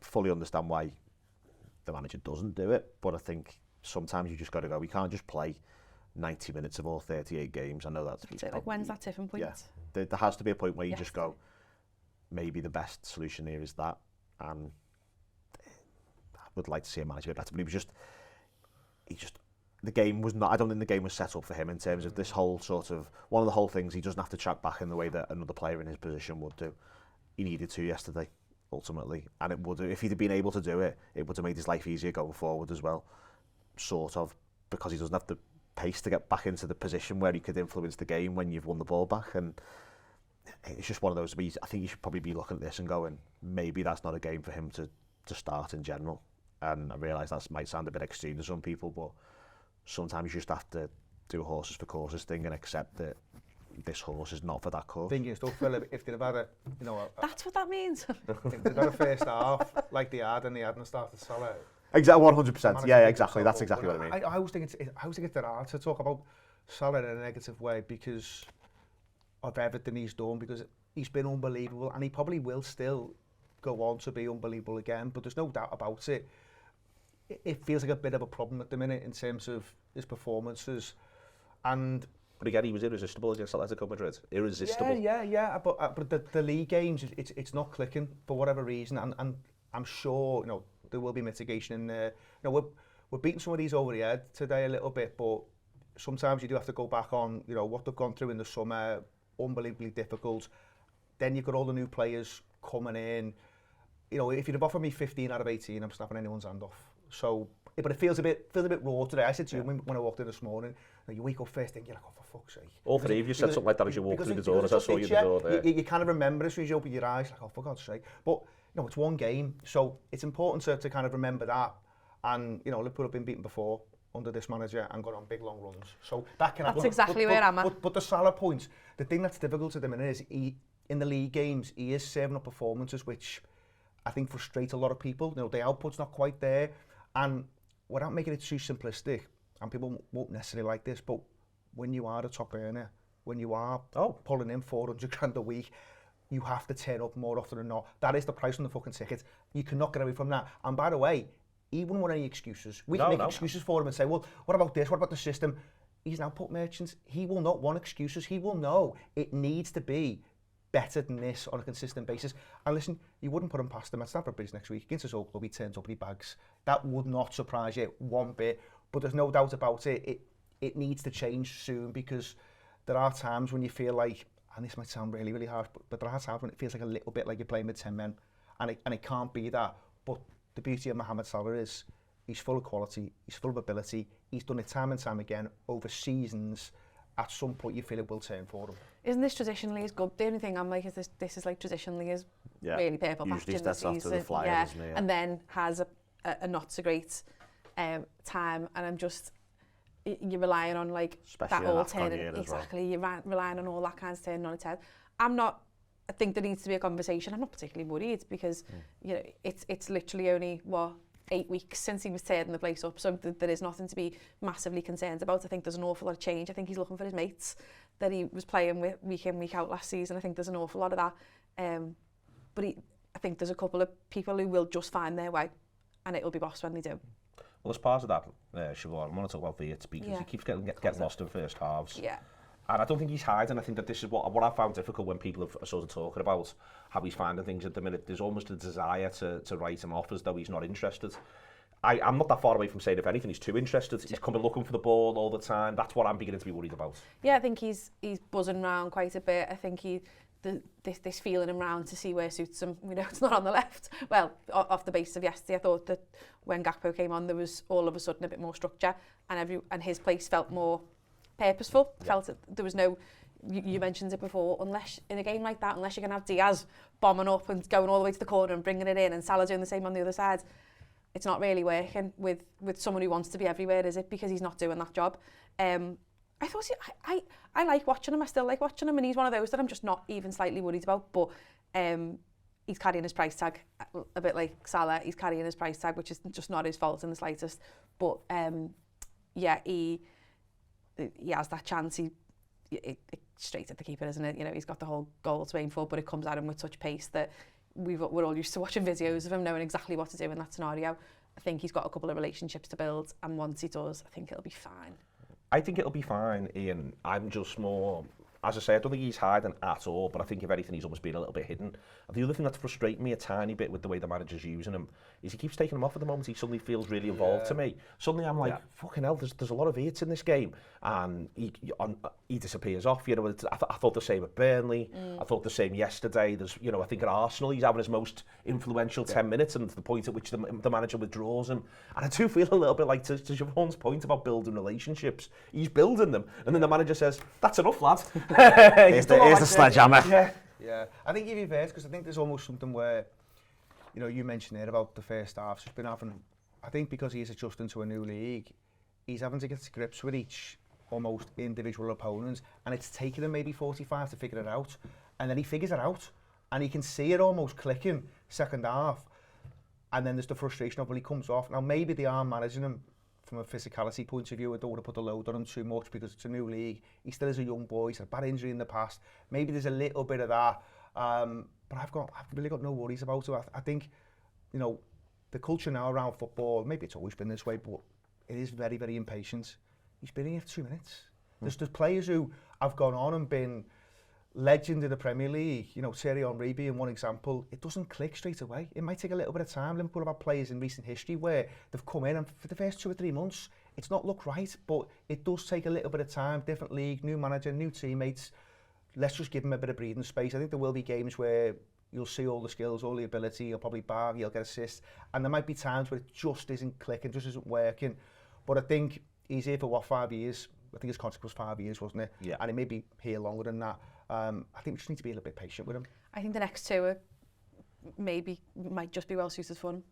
Fully understand why the manager doesn't do it, but I think sometimes you just got to go, we can't just play 90 minutes of all 38 games. I know that's it, like, when's that tipping point? Yeah, there has to be a point where you just go, maybe the best solution here is that, and I would like to see a manager a bit better, but he just the game was not, I don't think the game was set up for him in terms of this whole sort of, one of the whole things, he doesn't have to track back in the way that another player in his position would do. He needed to yesterday, ultimately, and it would, if he'd have been able to do it, it would have made his life easier going forward as well, sort of, because he doesn't have the pace to get back into the position where he could influence the game when you've won the ball back. And it's just one of those, I think you should probably be looking at this and going, maybe that's not a game for him to start in general. And I realise that might sound a bit extreme to some people, but sometimes you just have to do a horses for courses thing and accept that this horse is not for that course. Thing is, though, Philip, if they'd have had that's what that means. if they'd had a first half like they had and they hadn't started Salah. Exactly, 100%. Yeah, exactly. That's exactly what I mean. I always think it's that hard to talk about Salah in a negative way because of everything he's done, because he's been unbelievable and he probably will still go on to be unbelievable again, but there's no doubt about it. It feels like a bit of a problem at the minute in terms of his performances, and but again, he was irresistible against Atletico Madrid. Irresistible. Yeah. But the league games, it's not clicking for whatever reason, and I'm sure there will be mitigation in there. We're beating some of these over the head today a little bit, but sometimes you do have to go back on what they've gone through in the summer, unbelievably difficult. Then you've got all the new players coming in. If you'd have offered me 15 out of 18, I'm snapping anyone's hand off. So, but it feels a bit raw today. I said to you when I walked in this morning, you wake up first thing, you're like, oh, for fuck's sake. All three of you said something like that as you walked through the door, as I saw you in the door there. You kind of remember as soon as you open your eyes, like, oh, for God's sake. But, it's one game, so it's important to kind of remember that. And, Liverpool have been beaten before under this manager and got on big, long runs. So that can happen. That's exactly where I'm at. But the Salah points, the thing that's difficult at the minute is in the league games, he is serving up performances which I think frustrate a lot of people. The output's not quite there. And without making it too simplistic, and people won't necessarily like this, but when you are a top earner, when you are pulling in 400 grand a week, you have to turn up more often than not. That is the price on the fucking ticket. You cannot get away from that. And by the way, even with any excuses, we can make excuses for him and say, well, what about this? What about the system? He's an output merchant. He will not want excuses. He will know it needs to be better than this on a consistent basis. And listen, you wouldn't put him past him at Stamford Bridge next week against his old club. He turns up and he bags. That would not surprise you one bit. But there's no doubt about it. It needs to change soon, because there are times when you feel like, and this might sound really, really harsh, but there are times when it feels like a little bit like you're playing with 10 men, and it can't be that. But the beauty of Mohamed Salah is he's full of quality, he's full of ability, he's done it time and time again over seasons. At some point you feel it will turn for him. Isn't this traditionally as good? The only thing I'm like is this is like traditionally is really purple patch in the season. And then has a not so great time, and I'm just, you're relying on like especially that all turning, exactly, well. You're relying on all that kind of turning on its head. I think there needs to be a conversation. I'm not particularly worried because it's literally only 8 weeks since he was tearing the place up, so there is nothing to be massively concerned about. I think there's an awful lot of change. I think he's looking for his mates that he was playing with week in, week out last season. I think there's an awful lot of that. But I think there's a couple of people who will just find their way, and it'll be boss when they do. Well, as part of that, Siobhan, I want to talk about Wirtz because he keeps getting lost in first halves. Yeah. And I don't think he's hiding. I think that this is what I found difficult when people are sort of talking about how he's finding things at the minute. There's almost a desire to write him off as though he's not interested. I'm not that far away from saying, if anything, he's too interested. He's coming looking for the ball all the time. That's what I'm beginning to be worried about. Yeah, I think he's buzzing around quite a bit. I think this feeling him round to see where suits him. We know it's not on the left. Well, off the base of yesterday, I thought that when Gakpo came on, there was all of a sudden a bit more structure, and his place felt more purposeful. Yeah. Felt that there was no, you mentioned it before, unless in a game like that, unless you're going to have Diaz bombing up and going all the way to the corner and bringing it in, and Salah doing the same on the other side, it's not really working with someone who wants to be everywhere, is it? Because he's not doing that job. I thought I like watching him. I still like watching him, and he's one of those that I'm just not even slightly worried about. But he's carrying his price tag a bit like Salah. He's carrying his price tag, which is just not his fault in the slightest. But yeah, he has that chance. It's straight at the keeper, isn't it? You know, he's got the whole goal to aim for, but it comes at him with such pace that we're all used to watching videos of him knowing exactly what to do in that scenario. I think he's got a couple of relationships to build, and once he does, I think it'll be fine. I think it'll be fine, Ian. I'm just more, as I say, I don't think he's hiding at all, but I think if anything, he's almost been a little bit hidden. And the other thing that's frustrating me a tiny bit with the way the manager's using him is he keeps taking him off at the moment. He suddenly feels really involved to me. Suddenly I'm like, fucking hell, there's a lot of Wirtz in this game. And he disappears off. You know, I thought the same at Burnley. I thought the same yesterday. There's, you know, I think at Arsenal he's having his most influential 10 minutes, and to the point at which the manager withdraws him. And I do feel a little bit like, to Siobhan's point about building relationships, he's building them, and then the manager says, "That's enough, lad." Here's the sledgehammer. Yeah, I think you reverse, because I think there's almost something where, you know, you mentioned there about the first half. He's been having, I think because he's adjusting to a new league, he's having to get to grips with each almost individual opponent, and it's taken him maybe 45 to figure it out, and then he figures it out, and he can see it almost clicking second half, and then there's the frustration of when he comes off. Now maybe they are managing him from a physicality point of view. I don't want to put the load on him too much because it's a new league. He still is a young boy. He's had a bad injury in the past. Maybe there's a little bit of that, but I've really got no worries about it. I think, you know, the culture now around football, maybe it's always been this way, but it is very, very impatient. He's been here for 2 minutes. There's players who have gone on and been legend in the Premier League. You know, Thierry Henry being one example. It doesn't click straight away. It might take a little bit of time. Liverpool have had players in recent history where they've come in and for the first 2 or 3 months, it's not looked right, but it does take a little bit of time. Different league, new manager, new teammates. Let's just give him a bit of breathing space. I think there will be games where you'll see all the skills, all the ability. He'll probably bar, he'll get assists, and there might be times where it just isn't clicking, just isn't working. But I think he's here for 5 years. I think his contract was 5 years, wasn't it? Yeah. And he may be here longer than that. I think we just need to be a little bit patient with him. I think the next 2 are might just be well suited for him.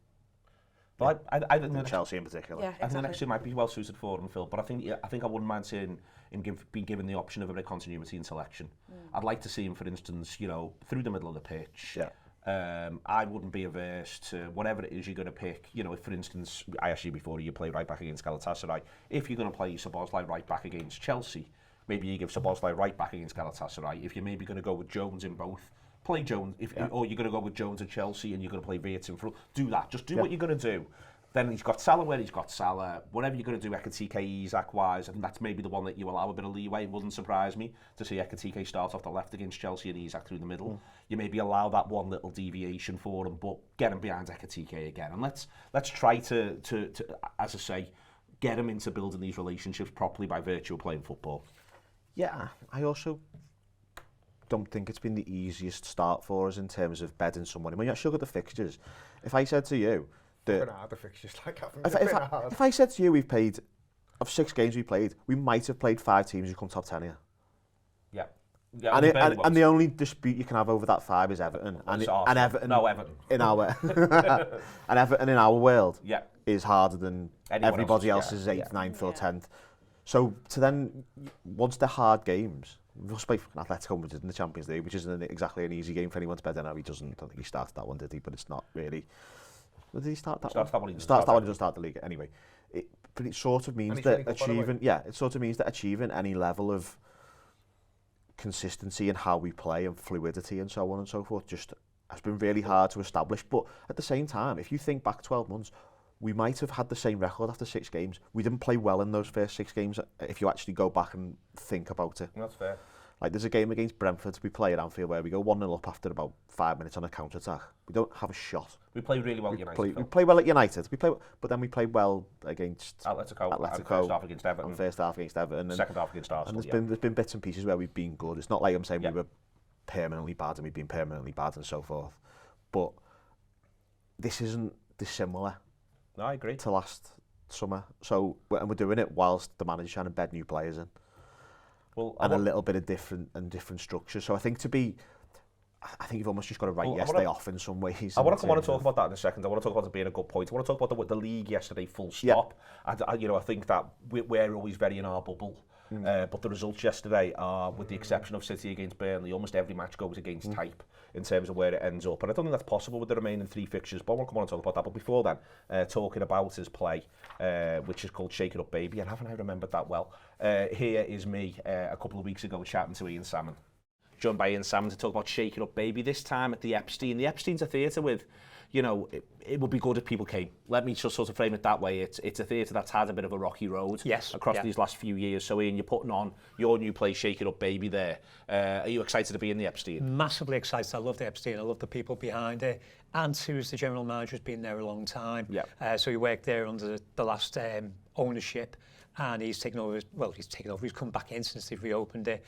But I think Chelsea in particular. Yeah, exactly. I think the next 2 might be well suited for him, Phil. But I think I wouldn't mind seeing him being given the option of a bit of continuity in selection. I'd like to see him, for instance, you know, through the middle of the pitch. Yeah. I wouldn't be averse to whatever it is you're going to pick. You know, if, for instance, I asked you before, you play right back against Galatasaray. If you're going to play Szoboszlai right back against Chelsea, maybe you give Szoboszlai right back against Galatasaray. If you're maybe going to go with Jones in both, play Jones. Or you're going to go with Jones at Chelsea and you're going to play Wirtz in front, do that. Just do what you're going to do. Then he's got Salah where he's got Salah. Whatever you're going to do, Ekitike, Isak-wise, I think that's maybe the one that you allow a bit of leeway. It wouldn't surprise me to see Ekitike start off the left against Chelsea and Isak through the middle. You maybe allow that one little deviation for him, but get him behind Ekitike again. And let's try to, as I say, get him into building these relationships properly by virtue of playing football. Yeah, I also don't think it's been the easiest start for us in terms of bedding someone. When you actually look at the fixtures, if I said to you, if I said to you we've played, of 6 games we played, we might have played 5 teams who come top 10 here. Yeah. And the only dispute you can have over that 5 is Everton. And Everton. No, Everton. In our and Everton in our world is harder than everybody else's 8th, 9th or 10th. So to then, once the hard games, we'll play Atletico Madrid in the Champions League, which isn't exactly an easy game for anyone to bed in. He doesn't. I don't think he started that one, did he? But it's not really. Did he start that Starts one? that one, he doesn't Starts start that one, that. he doesn't start the league anyway. But it sort of means he's that really good, by the way. achieving any level of consistency in how we play and fluidity and so on and so forth just has been really hard to establish. But at the same time, if you think back 12 months, we might have had the same record after 6 games. We didn't play well in those first 6 games if you actually go back and think about it. That's fair. Like there's a game against Brentford we play at Anfield where we go 1-0 up after about 5 minutes on a counter-attack. We don't have a shot. We play really well at United. We play well at United. But then we play well against Atletico. And first half against Everton. And first half against Everton. And second half against Arsenal. And there's been bits and pieces where we've been good. It's not like I'm saying we were permanently bad and we've been permanently bad and so forth. But this isn't dissimilar. No, I agree. To last summer. So, and we're doing it whilst the manager's trying to bed new players in. Well, and a little bit of different structure. So I think you've almost just got to write yesterday off in some ways. I want to come on and talk about that in a second. I want to talk about it being a good point. I want to talk about the league yesterday, full stop. Yeah. I think that we're always very in our bubble. But the results yesterday are, with the exception of City against Burnley, almost every match goes against type in terms of where it ends up. And I don't think that's possible with the remaining 3 fixtures, but I want to come on and talk about that. But before then, talking about his play, which is called Shake It Up Baby, and haven't I remembered that well? Here is me a couple of weeks ago chatting to Ian Salmon. Joined by Ian Salmon to talk about Shake It Up Baby, this time at the Epstein. The Epstein's a theatre with, it would be good if people came. Let me just sort of frame it that way. It's a theatre that's had a bit of a rocky road across these last few years. So Ian, you're putting on your new play, Shake It Up Baby there. Are you excited to be in the Epstein? Massively excited. I love the Epstein. I love the people behind it. Ant, who's the general manager, has been there a long time. So he worked there under the last ownership. And he's taken over. He's come back in since they've reopened it.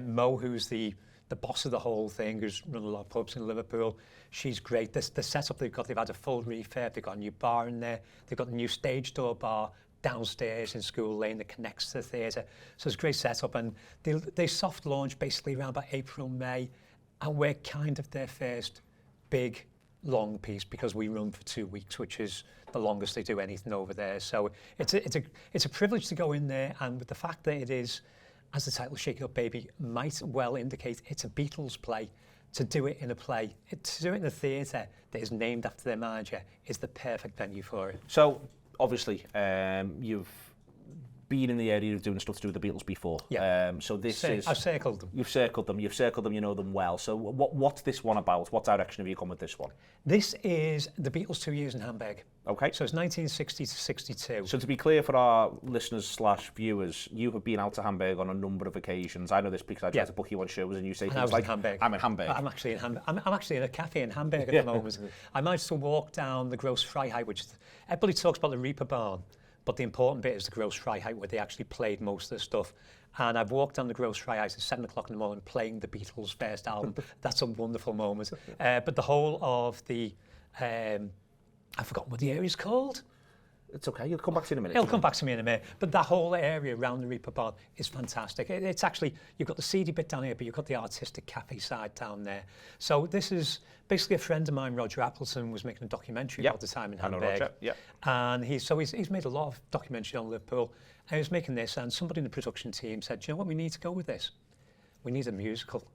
Mo, who's the boss of the whole thing, who's run a lot of pubs in Liverpool, she's great. The setup they've had a full refurb. They've got a new bar in there. They've got a new stage door bar downstairs in School Lane that connects to the theatre. So it's a great setup. And they soft launched basically around about April, May, and we're kind of their first big long piece because we run for 2 weeks, which is the longest they do anything over there. So it's a privilege to go in there, and with the fact that it is, as the title Shake It Up Baby might well indicate, it's a Beatles play. To do it in a play, to do it in a theatre that is named after their manager is the perfect venue for it. So obviously you've been in the area of doing stuff to do with the Beatles before. So this is... I've circled them. You've circled them, you know them well. So what's this one about? What direction have you come with this one? This is the Beatles' 2 years in Hamburg. Okay. So it's 1960 to 62. So to be clear for our listeners/viewers, you have been out to Hamburg on a number of occasions. I know this because I tried to book you on shows and you say things like, Hamburg. I'm in Hamburg. I'm actually in Hamburg. I'm actually in a cafe in Hamburg at the moment. I managed to walk down the Gross Freiheit, which everybody talks about the Reeperbahn, but the important bit is the Gross Freiheit, where they actually played most of the stuff. And I've walked down the Gross Freiheit at 7 o'clock in the morning playing the Beatles' first album. That's a wonderful moment. But the whole of the... I've forgotten what the area's called. It's okay, you'll come back to it in a minute. It'll come back to me in a minute. But that whole area around the Reeperbahn is fantastic. It's actually, you've got the seedy bit down here, but you've got the artistic cafe side down there. So this is basically a friend of mine, Roger Atkinson, was making a documentary about the time in Hamburg. I know Roger, And he's made a lot of documentary on Liverpool. And he was making this, and somebody in the production team said, do you know what we need to go with this? We need a musical.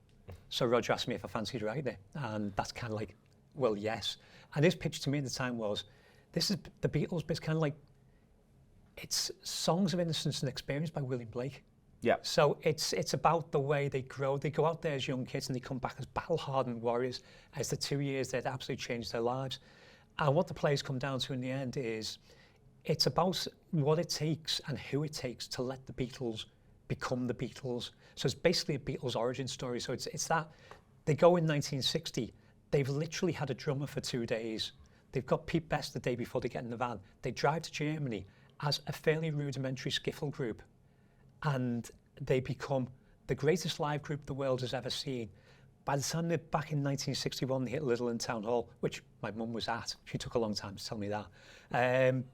So Roger asked me if I fancied writing it. And that's kind of like, well, yes. And his pitch to me at the time was, this is the Beatles, but it's kind of like, it's Songs of Innocence and Experience by William Blake. Yeah. So it's about the way they grow. They go out there as young kids and they come back as battle-hardened warriors. As the 2 years they'd absolutely changed their lives. And what the plays come down to in the end is, it's about what it takes and who it takes to let the Beatles become the Beatles. So it's basically a Beatles origin story. So it's that, they go in 1960, they've literally had a drummer for 2 days. They've got Pete Best the day before they get in the van. They drive to Germany as a fairly rudimentary skiffle group, and they become the greatest live group the world has ever seen. By the time they're back in 1961, they hit Litherland Town Hall, which my mum was at. She took a long time to tell me that.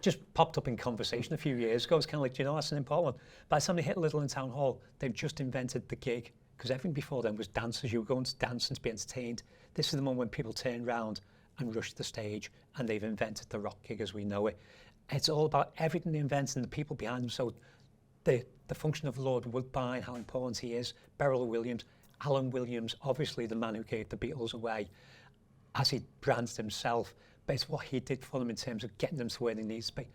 Just popped up in conversation a few years ago. It's kind of like, that's an important one. By the time they hit Litherland Town Hall, they've just invented the gig, because everything before then was dances. You were going to dance and to be entertained. This is the moment when people turn around and rush the stage, and they've invented the rock gig as we know it. It's all about everything they invent and the people behind them. So the function of Lord Woodbine, how important he is, Beryl Williams, Alan Williams, obviously the man who gave the Beatles away, as he branded himself, but it's what he did for them in terms of getting them to where they need to be.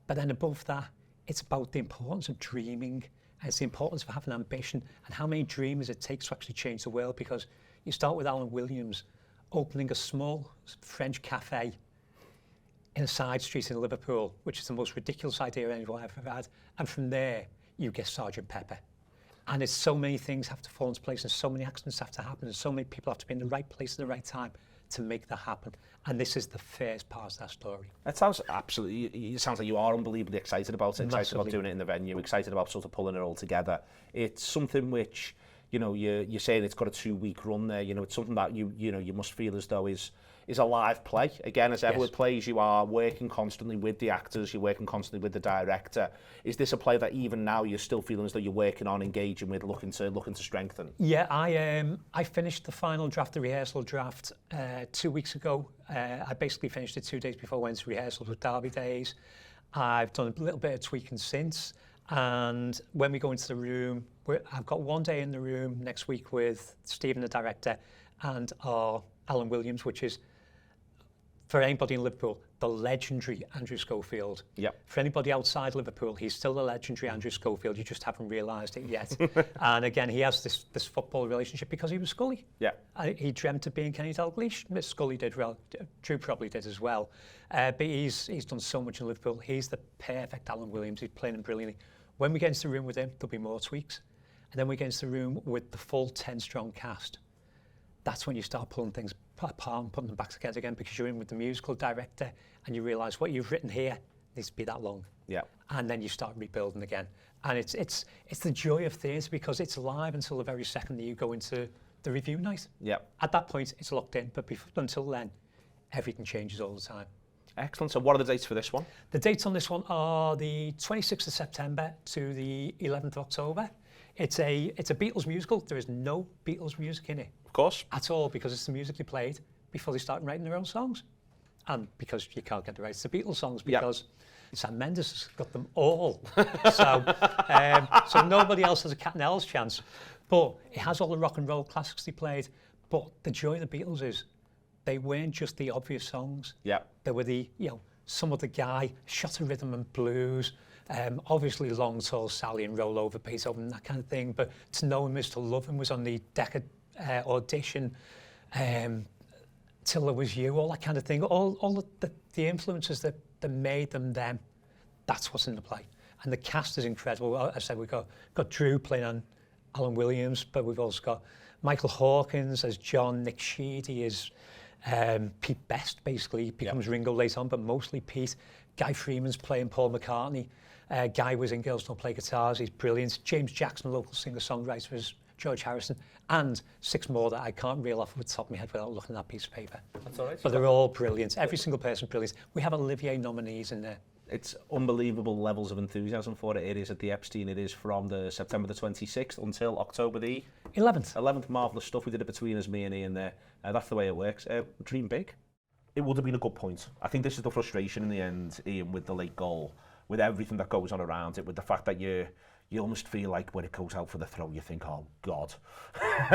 But then above that, it's about the importance of dreaming, and it's the importance of having ambition, and how many dreamers it takes to actually change the world. Because you start with Alan Williams opening a small French cafe in a side street in Liverpool, which is the most ridiculous idea anyone ever had. And from there, you get Sergeant Pepper. And it's so many things have to fall into place, and so many accidents have to happen, and so many people have to be in the right place at the right time to make that happen. And this is the first part of that story. It sounds absolutely, it sounds like you are unbelievably excited about it, excited about doing it in the venue, excited about sort of pulling it all together. It's something which, you know, you're saying it's got a 2-week run there, you know, it's something that you know, you must feel as though is a live play. Again, as ever with plays, you are working constantly with the actors, you're working constantly with the director. Is this a play that even now you're still feeling as though you're working on, engaging with, looking to strengthen? Yeah, I finished the final draft, the rehearsal draft, 2 weeks ago. I basically finished it 2 days before I went to rehearsals with Derby Days. I've done a little bit of tweaking since, and when we go into the room, I've got 1 day in the room next week with Stephen, the director, and our Alan Williams, which is, for anybody in Liverpool, the legendary Andrew Schofield. Yep. For anybody outside Liverpool, he's still the legendary Andrew Schofield. You just haven't realised it yet. And again, he has this football relationship because he was Scully. Yeah. He dreamt of being Kenny Dalglish. Miss Scully did well. Drew probably did as well. But he's done so much in Liverpool. He's the perfect Alan Williams. He's playing him brilliantly. When we get into the room with him, there'll be more tweaks. And then we get into the room with the full 10-strong cast. That's when you start pulling things apart and putting them back together again, because you're in with the musical director and you realise what you've written here needs to be that long. Yeah. And then you start rebuilding again. And it's the joy of theatre, because it's live until the very second that you go into the review night. Yeah. At that point, it's locked in, but until then, everything changes all the time. Excellent. So what are the dates for this one? The dates on this one are the 26th of September to the 11th of October. It's a Beatles musical. There is no Beatles music in it. Of course. At all, because it's the music they played before they started writing their own songs. And because you can't get the rights to Beatles songs, because Sam Mendes has got them all. So nobody else has a cat and owl's chance. But it has all the rock and roll classics they played. But the joy of the Beatles is they weren't just the obvious songs. Yeah. They were the, some of the guy, shot of rhythm and blues, obviously Long Tall Sally and Roll Over Beethoven, that kind of thing. But To Know Him Is to Love Him was on the Decca audition. Till There Was You, all that kind of thing. All the influences that made them them, that's what's in the play. And the cast is incredible. As I said, we've got Drew playing on Alan Williams, but we've also got Michael Hawkins as John, Nick Sheedy is Pete Best, basically. He becomes Ringo later on, but mostly Pete. Guy Freeman's playing Paul McCartney. Guy was in Girls Don't Play Guitars, he's brilliant. James Jackson, a local singer-songwriter, is George Harrison, and 6 more that I can't reel off the top of my head without looking at that piece of paper. That's all right. But they're all brilliant. Every single person brilliant. We have Olivier nominees in there. It's unbelievable levels of enthusiasm for it. It is at the Epstein. It is from the September the 26th until October the 11th. Marvellous stuff. We did it between us, me and Ian there. That's the way it works. Dream big. It would have been a good point. I think this is the frustration in the end, Ian, with the late goal, with everything that goes on around it, with the fact that you almost feel like when it goes out for the throw, you think, oh, God,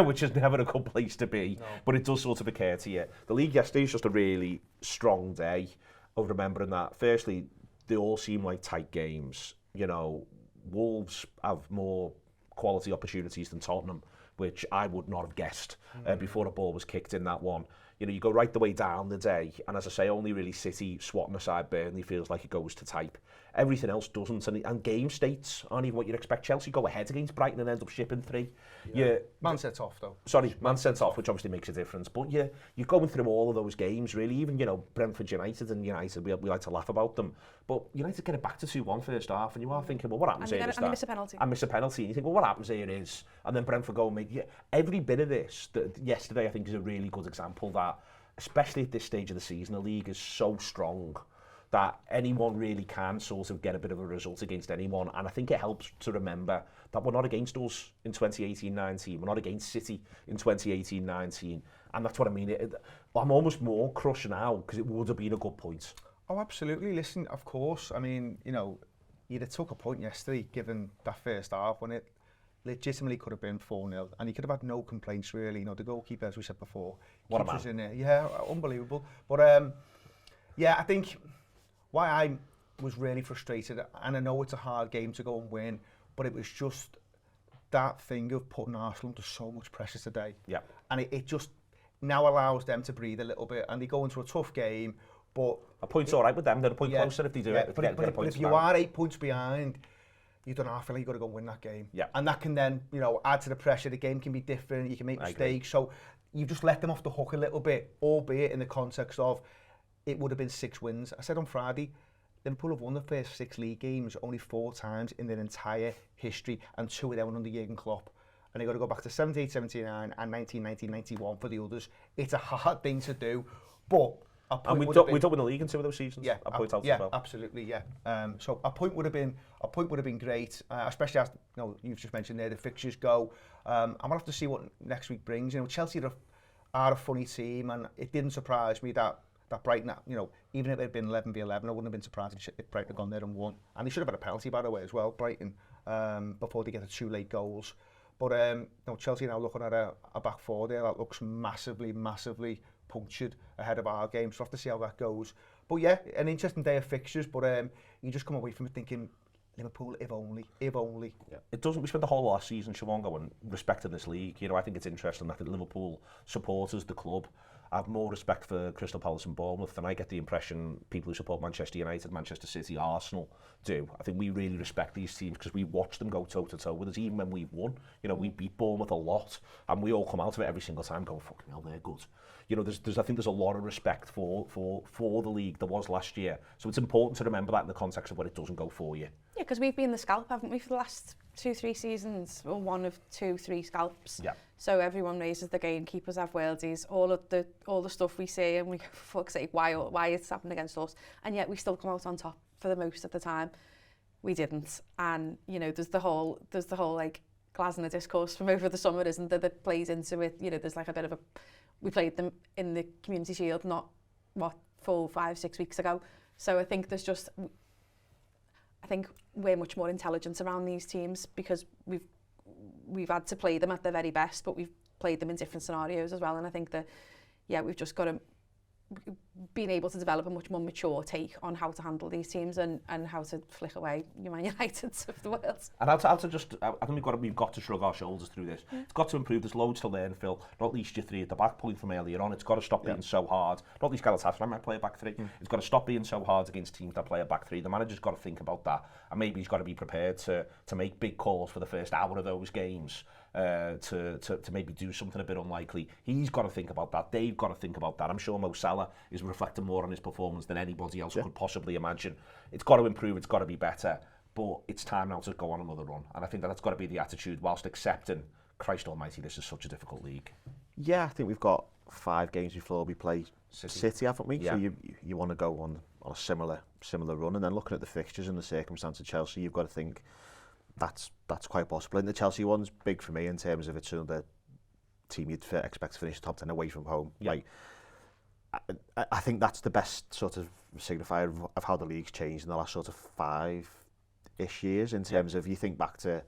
which is never a good place to be. No. But it does sort of occur to you. The league yesterday is just a really strong day of remembering that. Firstly, they all seem like tight games. You know, Wolves have more quality opportunities than Tottenham, which I would not have guessed before the ball was kicked in that one. You know, you go right the way down the day, and as I say, only really City, swatting aside Burnley, feels like it goes to type. Everything else doesn't, and game states aren't even what you'd expect. Chelsea go ahead against Brighton and end up shipping 3. Yeah. Man sent off, though. Sorry, man sent off, which obviously makes a difference. But you're going through all of those games, really. Even, Brentford United, we like to laugh about them. But United get it back to 2-1 first half, and you are thinking, well, what happens here is that... And miss a penalty. And miss a penalty. And you think, well, what happens here is... And then Brentford go and make... Yeah, every bit of this, yesterday, I think, is a really good example that, especially at this stage of the season, the league is so strong that anyone really can sort of get a bit of a result against anyone. And I think it helps to remember that we're not against us in 2018-19. We're not against City in 2018-19. And that's what I mean. I'm almost more crushed now because it would have been a good point. Oh, absolutely. Listen, of course. I mean, you'd have took a point yesterday, given that first half, when it legitimately could have been 4-0. And he could have had no complaints, really. The goalkeeper, as we said before, what a man. In there. Yeah, unbelievable. But... Yeah, I think why I was really frustrated, and I know it's a hard game to go and win, but it was just that thing of putting Arsenal under so much pressure today. Yeah. And it just now allows them to breathe a little bit, and they go into a tough game, but... A point's all right with them, they're a point closer if they do it. But if you are 8 points behind, you don't feel like you've got to go and win that game. Yeah. And that can then, you know, add to the pressure. The game can be different, you can make mistakes. So you just let them off the hook a little bit, albeit in the context of it would have been 6 wins. I said on Friday, Liverpool have won the first 6 league games only 4 times in their entire history, and 2 of them were under Jurgen Klopp. And they've got to go back to 78, 79 and 1991 for the others. It's a hard thing to do, but a point we don't win the league in 2 of those seasons. Yeah, a point out yeah, as well. Absolutely, yeah. So a point would have been great, especially as you know, you've just mentioned there the fixtures go. I'm gonna have to see what next week brings. You know, Chelsea are a funny team, and it didn't surprise me that Brighton, you know, even if it had been 11v11, I wouldn't have been surprised if Brighton had gone there and won. And they should have had a penalty, by the way, as well, Brighton, before they get the 2 late goals. But you know, Chelsea now looking at a back 4 there that looks massively punctured ahead of our game. So we'll have to see how that goes. But yeah, an interesting day of fixtures, but you just come away from it thinking, Liverpool, if only. Yeah. It doesn't. We spent the whole last season, Siobhan, going respecting this league. You know, I think it's interesting. I think Liverpool supporters, the club, have more respect for Crystal Palace and Bournemouth than I get the impression people who support Manchester United, Manchester City, Arsenal do. I think we really respect these teams because we watch them go toe-to-toe with us, even when we've won. You know, we beat Bournemouth a lot, and we all come out of it every single time going, fucking hell, they're good. You know, I think there's a lot of respect for the league there was last year. So it's important to remember that in the context of when it doesn't go for you. Yeah, because we've been the scalp, haven't we, for the last 2-3 seasons, or 1 of 2-3 scalps. Yeah. So everyone raises the game, keepers have worldies, all the stuff we see, and we go, for fuck's sake, why it's happening against us, and yet we still come out on top for the most of the time. We didn't, and you know, there's the whole like Glasner discourse from over the summer, isn't there, that plays into it. You know, there's like a bit of we played them in the Community Shield not 4-5-6 weeks ago. So I think we're much more intelligent around these teams because we've had to play them at their very best, but we've played them in different scenarios as well. And I think that, yeah, we've just got to been able to develop a much more mature take on how to handle these teams and how to flick away your Man Uniteds of the world. And how to just, I think we've got to shrug our shoulders through this. Yeah. It's got to improve. There's loads to learn, Phil. Not least your 3 at the back, point from earlier on. It's got to stop being so hard. Not least Galatasaray might play a back 3. It's got to stop being so hard against teams that play a back 3. The manager's got to think about that, and maybe he's got to be prepared to make big calls for the first hour of those games. To maybe do something a bit unlikely. He's got to think about that. They've got to think about that. I'm sure Mo Salah is reflecting more on his performance than anybody else could possibly imagine. It's got to improve, it's got to be better, but it's time now to go on another run. And I think that's got to be the attitude, whilst accepting, Christ almighty, this is such a difficult league. Yeah, I think we've got 5 games before we play City, haven't we? Yeah. So you want to go on a similar run, and then looking at the fixtures and the circumstance of Chelsea, you've got to think that's quite possible. And the Chelsea one's big for me in terms of it's another team you'd expect to finish top 10 away from home. Yeah. Like, I think that's the best sort of signifier of how the league's changed in the last sort of 5-ish years in terms of, you think back to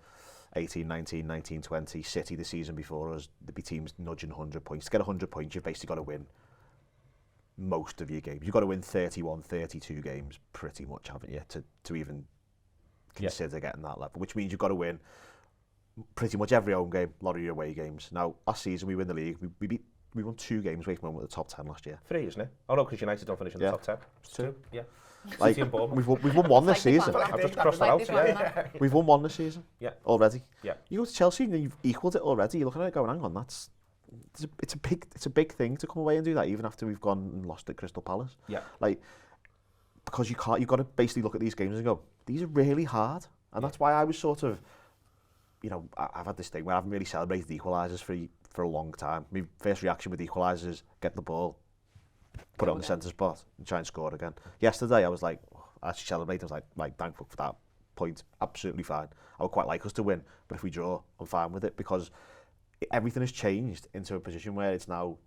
18, 19, 19, 20, City the season before us, there'd be teams nudging 100 points. To get 100 points, you've basically got to win most of your games. You've got to win 31, 32 games pretty much, haven't you, to even consider getting that level, which means you've got to win pretty much every home game, a lot of your away games. Now, last season we win the league, we won 2 games away from home at the top 10 last year. 3, isn't it? Oh no, because United don't finish in the top 10. It's 2. Yeah. Like, we've won 1 this season. I've just crossed that out. We've won 1 this season. Yeah. Already. Yeah. You go to Chelsea and you've equalled it already. You're looking at it going, hang on, it's a big thing to come away and do that, even after we've gone and lost at Crystal Palace. Yeah. Like, because you've got to basically look at these games and go, these are really hard. And that's why I was sort of, you know, I've had this thing where I haven't really celebrated the equalisers for a long time. My first reaction with the equalisers is get the ball, put it on the centre spot and try and score again. Yesterday I was like, I actually celebrated. I was like, thank fuck for that point. Absolutely fine. I would quite like us to win, but if we draw, I'm fine with it, because everything has changed into a position where it's now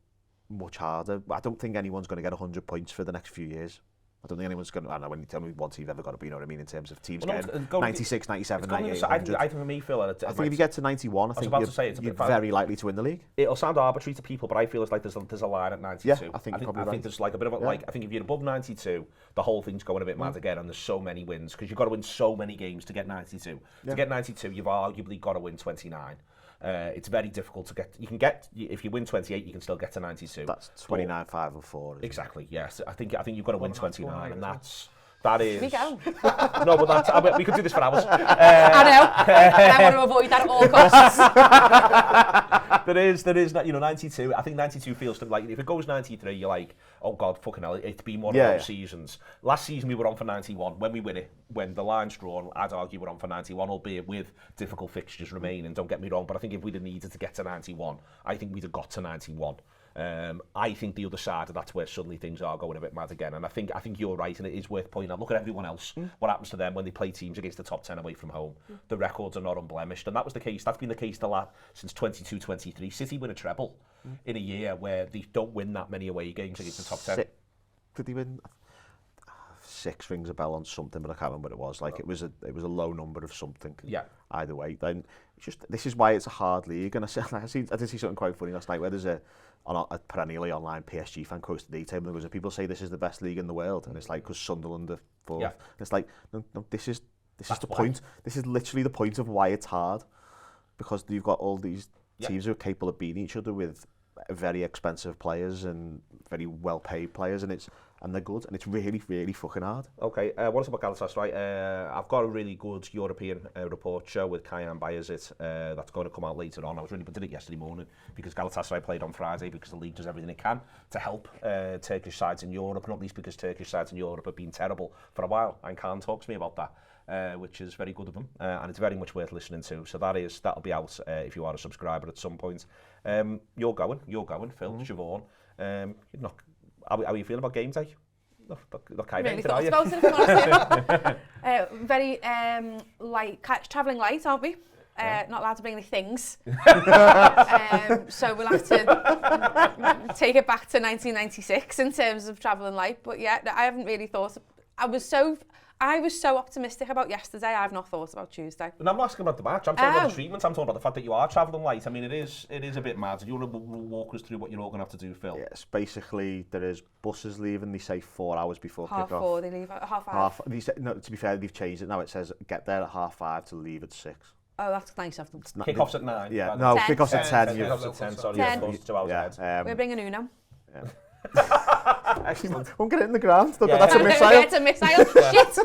much harder. I don't think anyone's going to get 100 points for the next few years. I don't think anyone's going to, I don't know when you tell me one team ever got to be, you know what I mean, in terms of teams Well, getting no, 96, 97, 98, I 100. think for me, Phil, I think if you get to 91, I think you're very likely to win the league. It'll sound arbitrary to people, but I feel it's like there's a line at 92. Yeah, I think there's like a bit of a, like, I think if you're above 92, the whole thing's going a bit mad again, and there's so many wins, because you've got to win so many games to get 92. To get 92, you've arguably got to win 29. It's very difficult to get. You can get, if you win 28, you can still get to 92. That's 29, 5 and 4. Exactly. Yes, I think you've got to win 29, and that is. We go. No, but we could do this for hours. I know. I want to avoid that at all costs. there is, 92. I think 92 feels like if it goes 93, you're like, oh God, fucking hell, it's been one of those seasons. Last season we were on for 91. When we win it, when the line's drawn, I'd argue we're on for 91, albeit with difficult fixtures remaining. Don't get me wrong, but I think if we'd have needed to get to 91, I think we'd have got to 91. I think the other side of that's where suddenly things are going a bit mad again, and I think you're right, and it is worth pointing out. Look at everyone else. What happens to them when they play teams against the top 10 away from home? The records are not unblemished, and that was the case. That's been the case since 22-23. City win a treble in a year where they don't win that many away games against the top 10. Did they win? 6 rings a bell on something, but I can't remember what it was. Like it was a low number of something. Yeah. Either way, then this is why it's a hard league. And I did see something quite funny last night where there's a perennially online PSG fan quotes the detail, and there was people say this is the best league in the world, and it's like because Sunderland are fourth. Yeah. It's like no, this is the point. This is literally the point of why it's hard, because you've got all these teams who are capable of beating each other with very expensive players and very well paid players, and they're good, and it's really, really fucking hard. Okay, what about Galatasaray? I've got a really good European report show with Kayan Bayezid that's going to come out later on. I did it yesterday morning because Galatasaray played on Friday because the league does everything it can to help Turkish sides in Europe, not least because Turkish sides in Europe have been terrible for a while, and Khan talks to me about that, which is very good of them, and it's very much worth listening to. So that'll be out if you are a subscriber at some point. You're going, Phil, Siobhan. How are you feeling about game day? Not kind really of anything, thought about it, if I'm very light, travelling light, aren't we? Not allowed to bring any things. So we'll have to take it back to 1996 in terms of travelling light. But yeah, I haven't really thought. I was so optimistic about yesterday, I've not thought about Tuesday. And I'm not asking about the match, I'm talking about the treatment, I'm talking about the fact that you are travelling light. I mean, it is a bit mad. Do you want to walk us through what you're all going to have to do, Phil? Yes, basically, there is buses leaving, they say 4 hours before kick-off. 4:30, they leave at 5:30. No, to be fair, they've changed it now. It says get there at 5:30 to leave at 6. Oh, that's nice of them. Kick-off's at 9. Yeah, no, kick-off's at 10. Kick-off's at 10, sorry. 10. Yeah, 2 hours ahead. We're bringing Uno. Yeah. Won't get it in the ground. Yeah. That's a missile. It's a missile. Shit.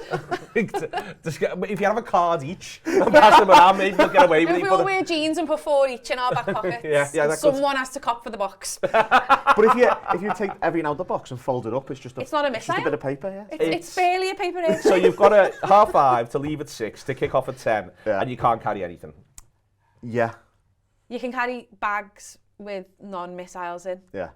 If you have a card each and pass them around, maybe you'll get away with it. If we all wear jeans and put 4 each in our back pockets, someone has to cop for the box. But if you take everything out of the box and fold it up, it's not a missile. It's just a bit of paper. Yeah. It's barely a paper airplane. So you've got a 5:30 to leave at 6 to kick off at 10, and you can't carry anything. Yeah. You can carry bags with non-missiles in. Yeah.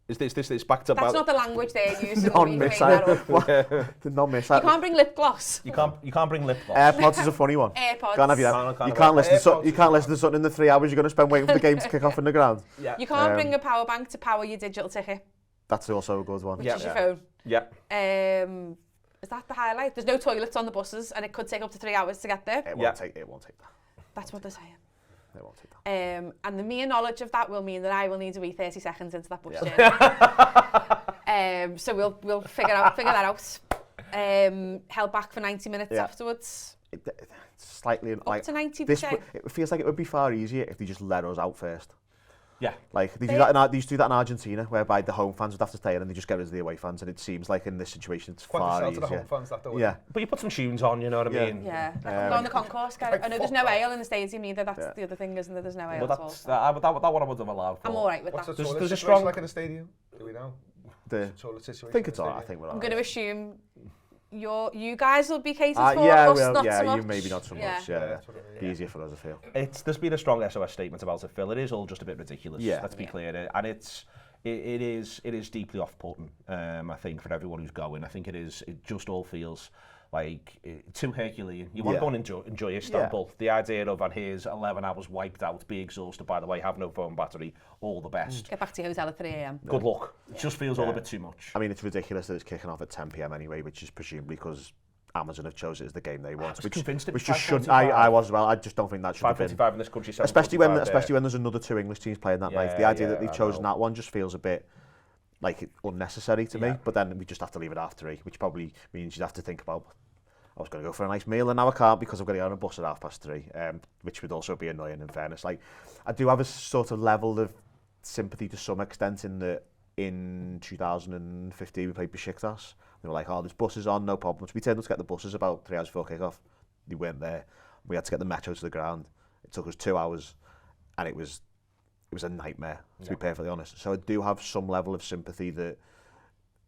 Is this back to... That's not the language they're using. Non-missile. The non-missile. You can't bring lip gloss. You can't bring lip gloss. AirPods is a funny one. AirPods. Can't have you can't listen to something in the 3 hours you're going to spend waiting for the game to kick off in the ground. Yeah. You can't bring a power bank to power your digital ticket. That's also a good one. Which is your phone. Yeah. Is that the highlight? There's no toilets on the buses, and it could take up to 3 hours to get there. It won't take that. That's what they're saying. They won't take that. And the mere knowledge of that will mean that I will need to be 30 seconds into that bus journey. So we'll figure that out. Held back for 90 minutes afterwards. It's slightly up to 90. It feels like it would be far easier if they just let us out first. Yeah. Like they used to do that in Argentina, whereby the home fans would have to stay in and they just get rid of the away fans, and it seems like in this situation it's far easier. To the home fans, that yeah. But you put some tunes on, you know what I mean? Yeah. Go on the concourse. I know there's no ale in the stadium either. That's the other thing, isn't there? There's no ale at all. That one I would have allowed for. I'm all right with that. What's the toilet situation like in the stadium? Do we know? The toilet situation. I think it's all right. I think we're all I'm right. going to assume you guys will be catered for, us not so much. You maybe not so much. Yeah. Easier for us, I feel. There's been a strong SOS statement about it, Phil. It is all just a bit ridiculous. Yeah. Let's be clear, and it is deeply off-putting. I think for everyone who's going, I think it just all feels too Herculean. You want to go and enjoy Istanbul. The idea of, and here's 11 hours wiped out, be exhausted, by the way, have no phone battery, all the best. Get back to your hotel at 3 a.m. Good luck. It just feels all a bit too much. I mean, it's ridiculous that it's kicking off at 10 p.m. anyway, which is presumably because Amazon have chosen it as the game they want. Which just should. I was as well. I just don't think that should have been. 5:45 in this country. Especially when there's another 2 English teams playing that night. The idea that they've chosen that one just feels a bit like unnecessary to me. But then we just have to leave it at 3, which probably means you'd have to think about, I was going to go for a nice meal and now I can't because I've got to get on a bus at 3:30, which would also be annoying in fairness. Like, I do have a sort of level of sympathy to some extent in that in 2015 we played Besiktas. They were like, oh, there's buses on, no problems. We turned up to get the buses about 3 hours before kick-off. They weren't there. We had to get the metro to the ground. It took us 2 hours and it was a nightmare, to be perfectly honest. So I do have some level of sympathy that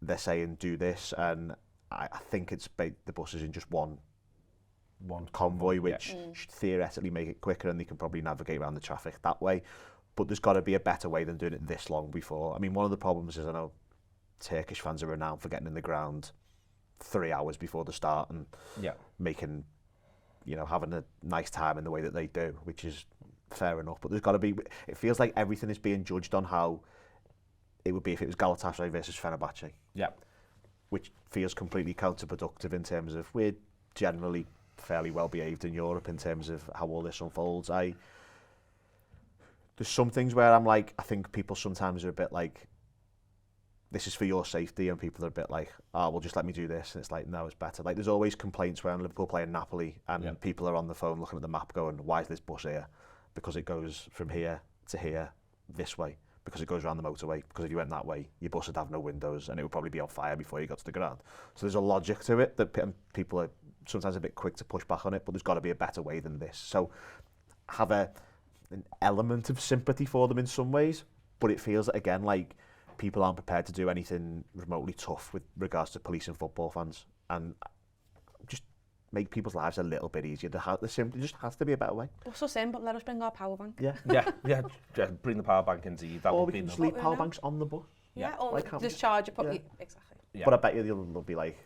they're saying do this, and I think it's the buses in just one convoy, which should theoretically make it quicker, and they can probably navigate around the traffic that way. But there's got to be a better way than doing it this long before. I mean, one of the problems is, I know Turkish fans are renowned for getting in the ground 3 hours before the start and making, having a nice time in the way that they do, which is fair enough. But there's got to be, it feels like everything is being judged on how it would be if it was Galatasaray versus Fenerbahce. Yeah. Which feels completely counterproductive in terms of we're generally fairly well behaved in Europe in terms of how all this unfolds. There's some things where I'm like, I think people sometimes are a bit like, this is for your safety, and people are a bit like, well, just let me do this, and it's like, no, it's better. Like, there's always complaints when Liverpool play in Napoli and people are on the phone looking at the map going, why is this bus here? Because it goes from here to here this way, because it goes around the motorway, because if you went that way, your bus would have no windows and it would probably be on fire before you got to the ground. So there's a logic to it that people are sometimes a bit quick to push back on it, but there's got to be a better way than this. So have an element of sympathy for them in some ways, but it feels, again, like people aren't prepared to do anything remotely tough with regards to policing football fans, and just make people's lives a little bit easier. There just has to be a better way. What's us in, but let us bring our power bank. Yeah, bring the power bank indeed. Or we can just leave power banks on the bus. Yeah, or just charge it, exactly. Yeah. But I bet you there'll be like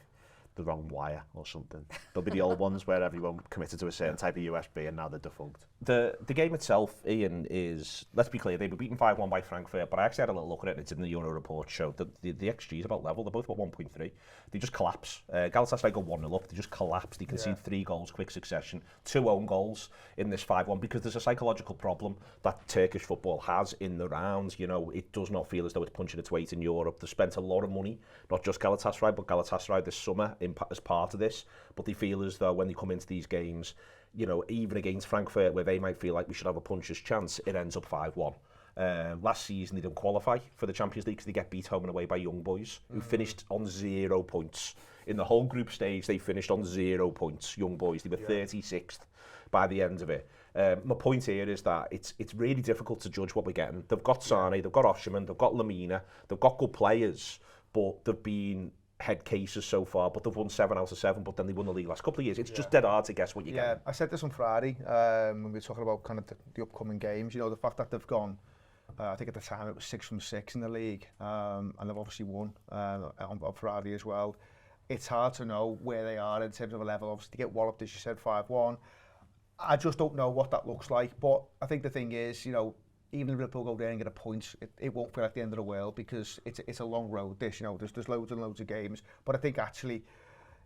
the wrong wire or something. There'll be the old ones where everyone committed to a certain type of USB and now they're defunct. The game itself, Ian, is, let's be clear, they were beaten 5-1 by Frankfurt, but I actually had a little look at it. It's in the Euro report showed that the XG is about level. They're both about 1.3. They just collapse. Galatasaray go 1-0 up. They just collapse. They concede 3 goals, quick succession, 2 own goals in this 5-1 because there's a psychological problem that Turkish football has in the rounds. It does not feel as though it's punching its weight in Europe. They've spent a lot of money, not just Galatasaray, but Galatasaray this summer as part of this. But they feel as though when they come into these games, even against Frankfurt, where they might feel like we should have a puncher's chance, it ends up 5-1. Last season, they didn't qualify for the Champions League because they get beat home and away by Young Boys, who finished on 0 points. In the whole group stage, they finished on 0 points, Young Boys. They were 36th by the end of it. My point here is that it's really difficult to judge what we're getting. They've got Sane, they've got Osherman, they've got Lamina, they've got good players, but they've been head cases so far, but they've won 7 out of 7, but then they won the league last couple of years. It's just dead hard to guess what you get. I said this on Friday when we were talking about kind of the upcoming games. The fact that they've gone, I think at the time it was 6 from 6 in the league, and they've obviously won on Friday as well. It's hard to know where they are in terms of a level. Obviously, to get walloped, as you said, 5-1. I just don't know what that looks like. But I think the thing is, even if Liverpool go there and get a point, it won't feel like the end of the world because it's a long road. There's loads and loads of games. But I think actually,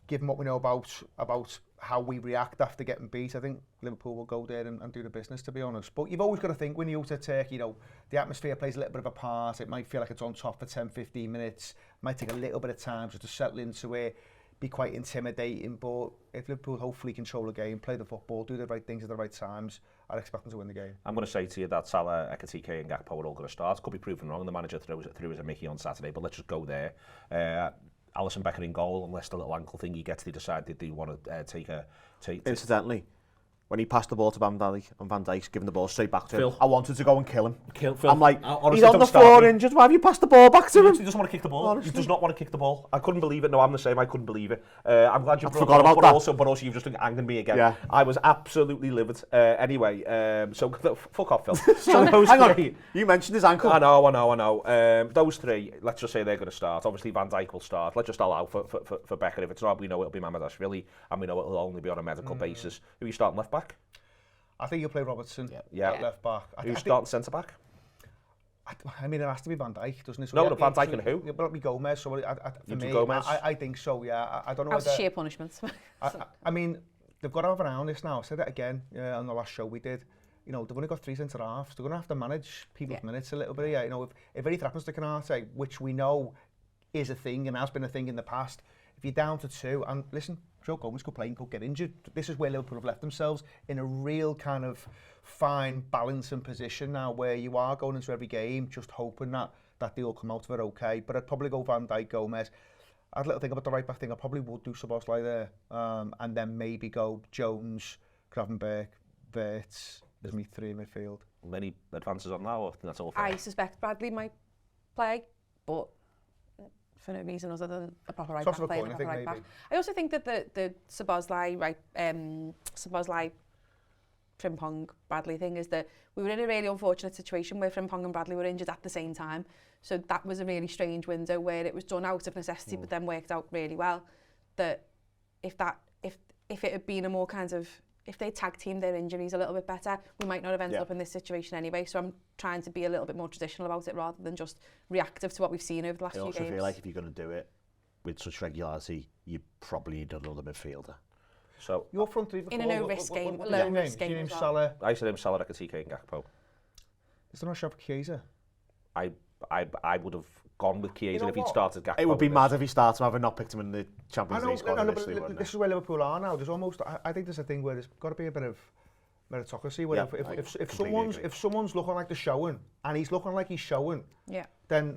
given what we know about how we react after getting beat, I think Liverpool will go there and do the business, to be honest. But you've always got to think when you go to Turkey, the atmosphere plays a little bit of a part. It might feel like it's on top for 10, 15 minutes. It might take a little bit of time just to settle into it, be quite intimidating. But if Liverpool hopefully control the game, play the football, do the right things at the right times, I'd expect them to win the game. I'm going to say to you that Salah, Ekatike and Gakpo are all going to start. Could be proven wrong. The manager threw as a Mickey on Saturday, but let's just go there. Alisson Becker in goal, unless the little ankle thing he gets, they decide that they want to take. Incidentally, when he passed the ball to Van Dijk and Van Dijk's giving the ball straight back to him, Phil. I wanted to go and kill him. Phil, I'm like, honestly, he's on don't the start floor me. injured, why have you passed the ball back to him? He doesn't want to kick the ball. Honestly. He does not want to kick the ball. I couldn't believe it. No, I'm the same. I couldn't believe it. I'm glad you forgot about but that. Also, you've just angered me again. Yeah. I was absolutely livid. Anyway, so fuck off, Phil. So hang on, you mentioned his ankle. I know. Those three, let's just say they're going to start. Obviously, Van Dijk will start. Let's just allow for Becker. If it's not, we know it'll be Mamadashvili, and we know it'll only be on a medical basis. Who are you starting left back? I think you'll play Robertson Yeah. at left back. Who's starting centre back? I mean, it has to be Van Dijk, doesn't it? So No, Van Dijk and who? It'll be Gomez. So for me, Gomez? I think so, yeah. I don't know Out of whether... sheer punishments. I mean, they've got to have an eye on this now. I said that again on the last show we did. You know, they've only got 3 centre-halves. They're going to have to manage people's minutes a little bit. Yeah, you know, if anything happens to Konate, which we know is a thing and has been a thing in the past, if you're down to 2, and listen, Joe Gomez could play and could get injured. This is where Liverpool have left themselves in a real kind of fine balancing position now, where you are going into every game just hoping that they all come out of it okay. But I'd probably go Van Dijk, Gomez. I'd little think about the right back thing. I probably would do Szoboszlai there, and then maybe go Jones, Gravenberch, Wirtz. There's me 3 in midfield. Many advances on that, or that's all? I suspect Bradley might play, but for no reason other than a proper right back playing a proper right back. I also think that the Szoboszlai Frimpong Bradley thing is that we were in a really unfortunate situation where Frimpong and Bradley were injured at the same time. So that was a really strange window where it was done out of necessity, but then worked out really well. That if it had been a more kind of, if they tag teamed their injuries a little bit better, we might not have ended up in this situation anyway. So I'm trying to be a little bit more traditional about it rather than just reactive to what we've seen over the last few games. I also feel like if you're going to do it with such regularity, you probably need another midfielder. So your front three in a no-risk game, low-risk game as well. Salah. I said him, Salah, Rakitic and Gakpo. Is there no shot for Chiesa? I would have gone with Chiesa if he'd started Gakpo. It would be mad if he started having not picked him in the Champions League squad. But this is where Liverpool are now. There's almost, I think there's a thing where there's got to be a bit of meritocracy. Where if someone's looking like they're showing, and he's looking like he's showing, then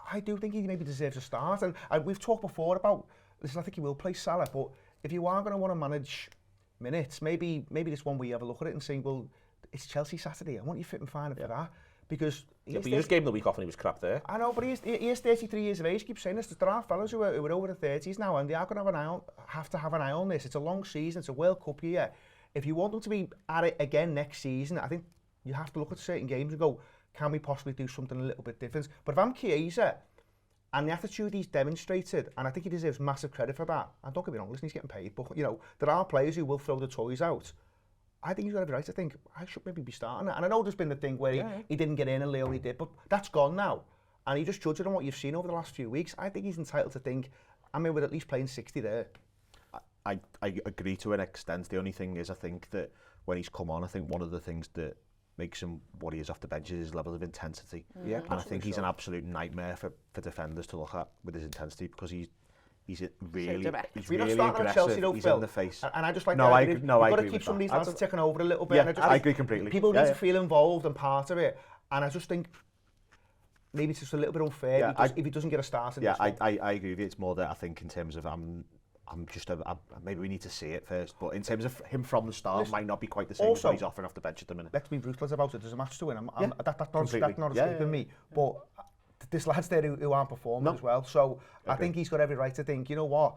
I do think he maybe deserves a start. And we've talked before about, listen, I think he will play Salah, but if you are going to want to manage minutes, maybe this one where you have a look at it and say, well, it's Chelsea Saturday. I want you fit and fine for that. Because but you just gave him the week off and he was crap there. I know, but he is 33 years of age. He keeps saying this. There are fellas who are over the 30s now, and they are going to have to have an eye on this. It's a long season. It's a World Cup year. If you want them to be at it again next season, I think you have to look at certain games and go, can we possibly do something a little bit different? But if I'm Chiesa, and the attitude he's demonstrated, and I think he deserves massive credit for that. And don't get me wrong, listen, he's getting paid, but you know, there are players who will throw the toys out. I think he's got every right to think, I should maybe be starting it. And I know there's been the thing where he didn't get in and Leo he did, but that's gone now. And you just judge it on what you've seen over the last few weeks. I think he's entitled to think, I mean, we're at least playing 60 there. I agree to an extent. The only thing is, I think that when he's come on, I think one of the things that makes him what he is off the bench is his level of intensity. Yeah, and I think he's an absolute nightmare for defenders to look at with his intensity, because he's really aggressive. He's in the face. And I just like you've got to keep some of these lads ticking over a little bit. Yeah, and I agree completely. People need to feel involved and part of it. And I just think maybe it's just a little bit unfair if he doesn't get a start in this one. I agree with you. It's more that I think in terms of maybe we need to see it first. But in terms of him from the start, might not be quite the same as what he's offering off the bench at the minute. Let's be ruthless about it. There's a match to win. That's not escaping me. But there's lads there who aren't performing as well. So I think he's got every right to think, you know what,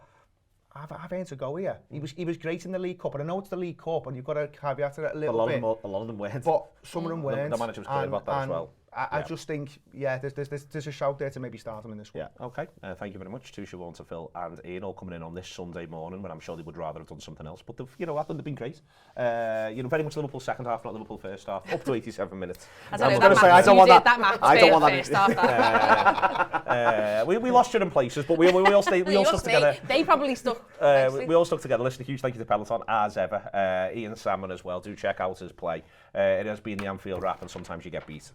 I've earned to go here. He was great in the League Cup, and I know it's the League Cup, and you've got to caveat it a little bit. A lot of them weren't. But some of them weren't. The manager was clear about that as well. I just think, there's a shout there to maybe start him in this one. Yeah, okay. Thank you very much to Siobhan, to Phil and Ian, all coming in on this Sunday morning when I'm sure they would rather have done something else. But they've, I think they've been great. Very much Liverpool second half, not Liverpool first half, up to 87 minutes. I don't want that. We lost you in places, but we all stayed. We all stuck together. They probably stuck. We all stuck together. Listen, a huge thank you to Peloton as ever. Ian Salmon as well. Do check out his play. It has been the Anfield Wrap, and sometimes you get beat.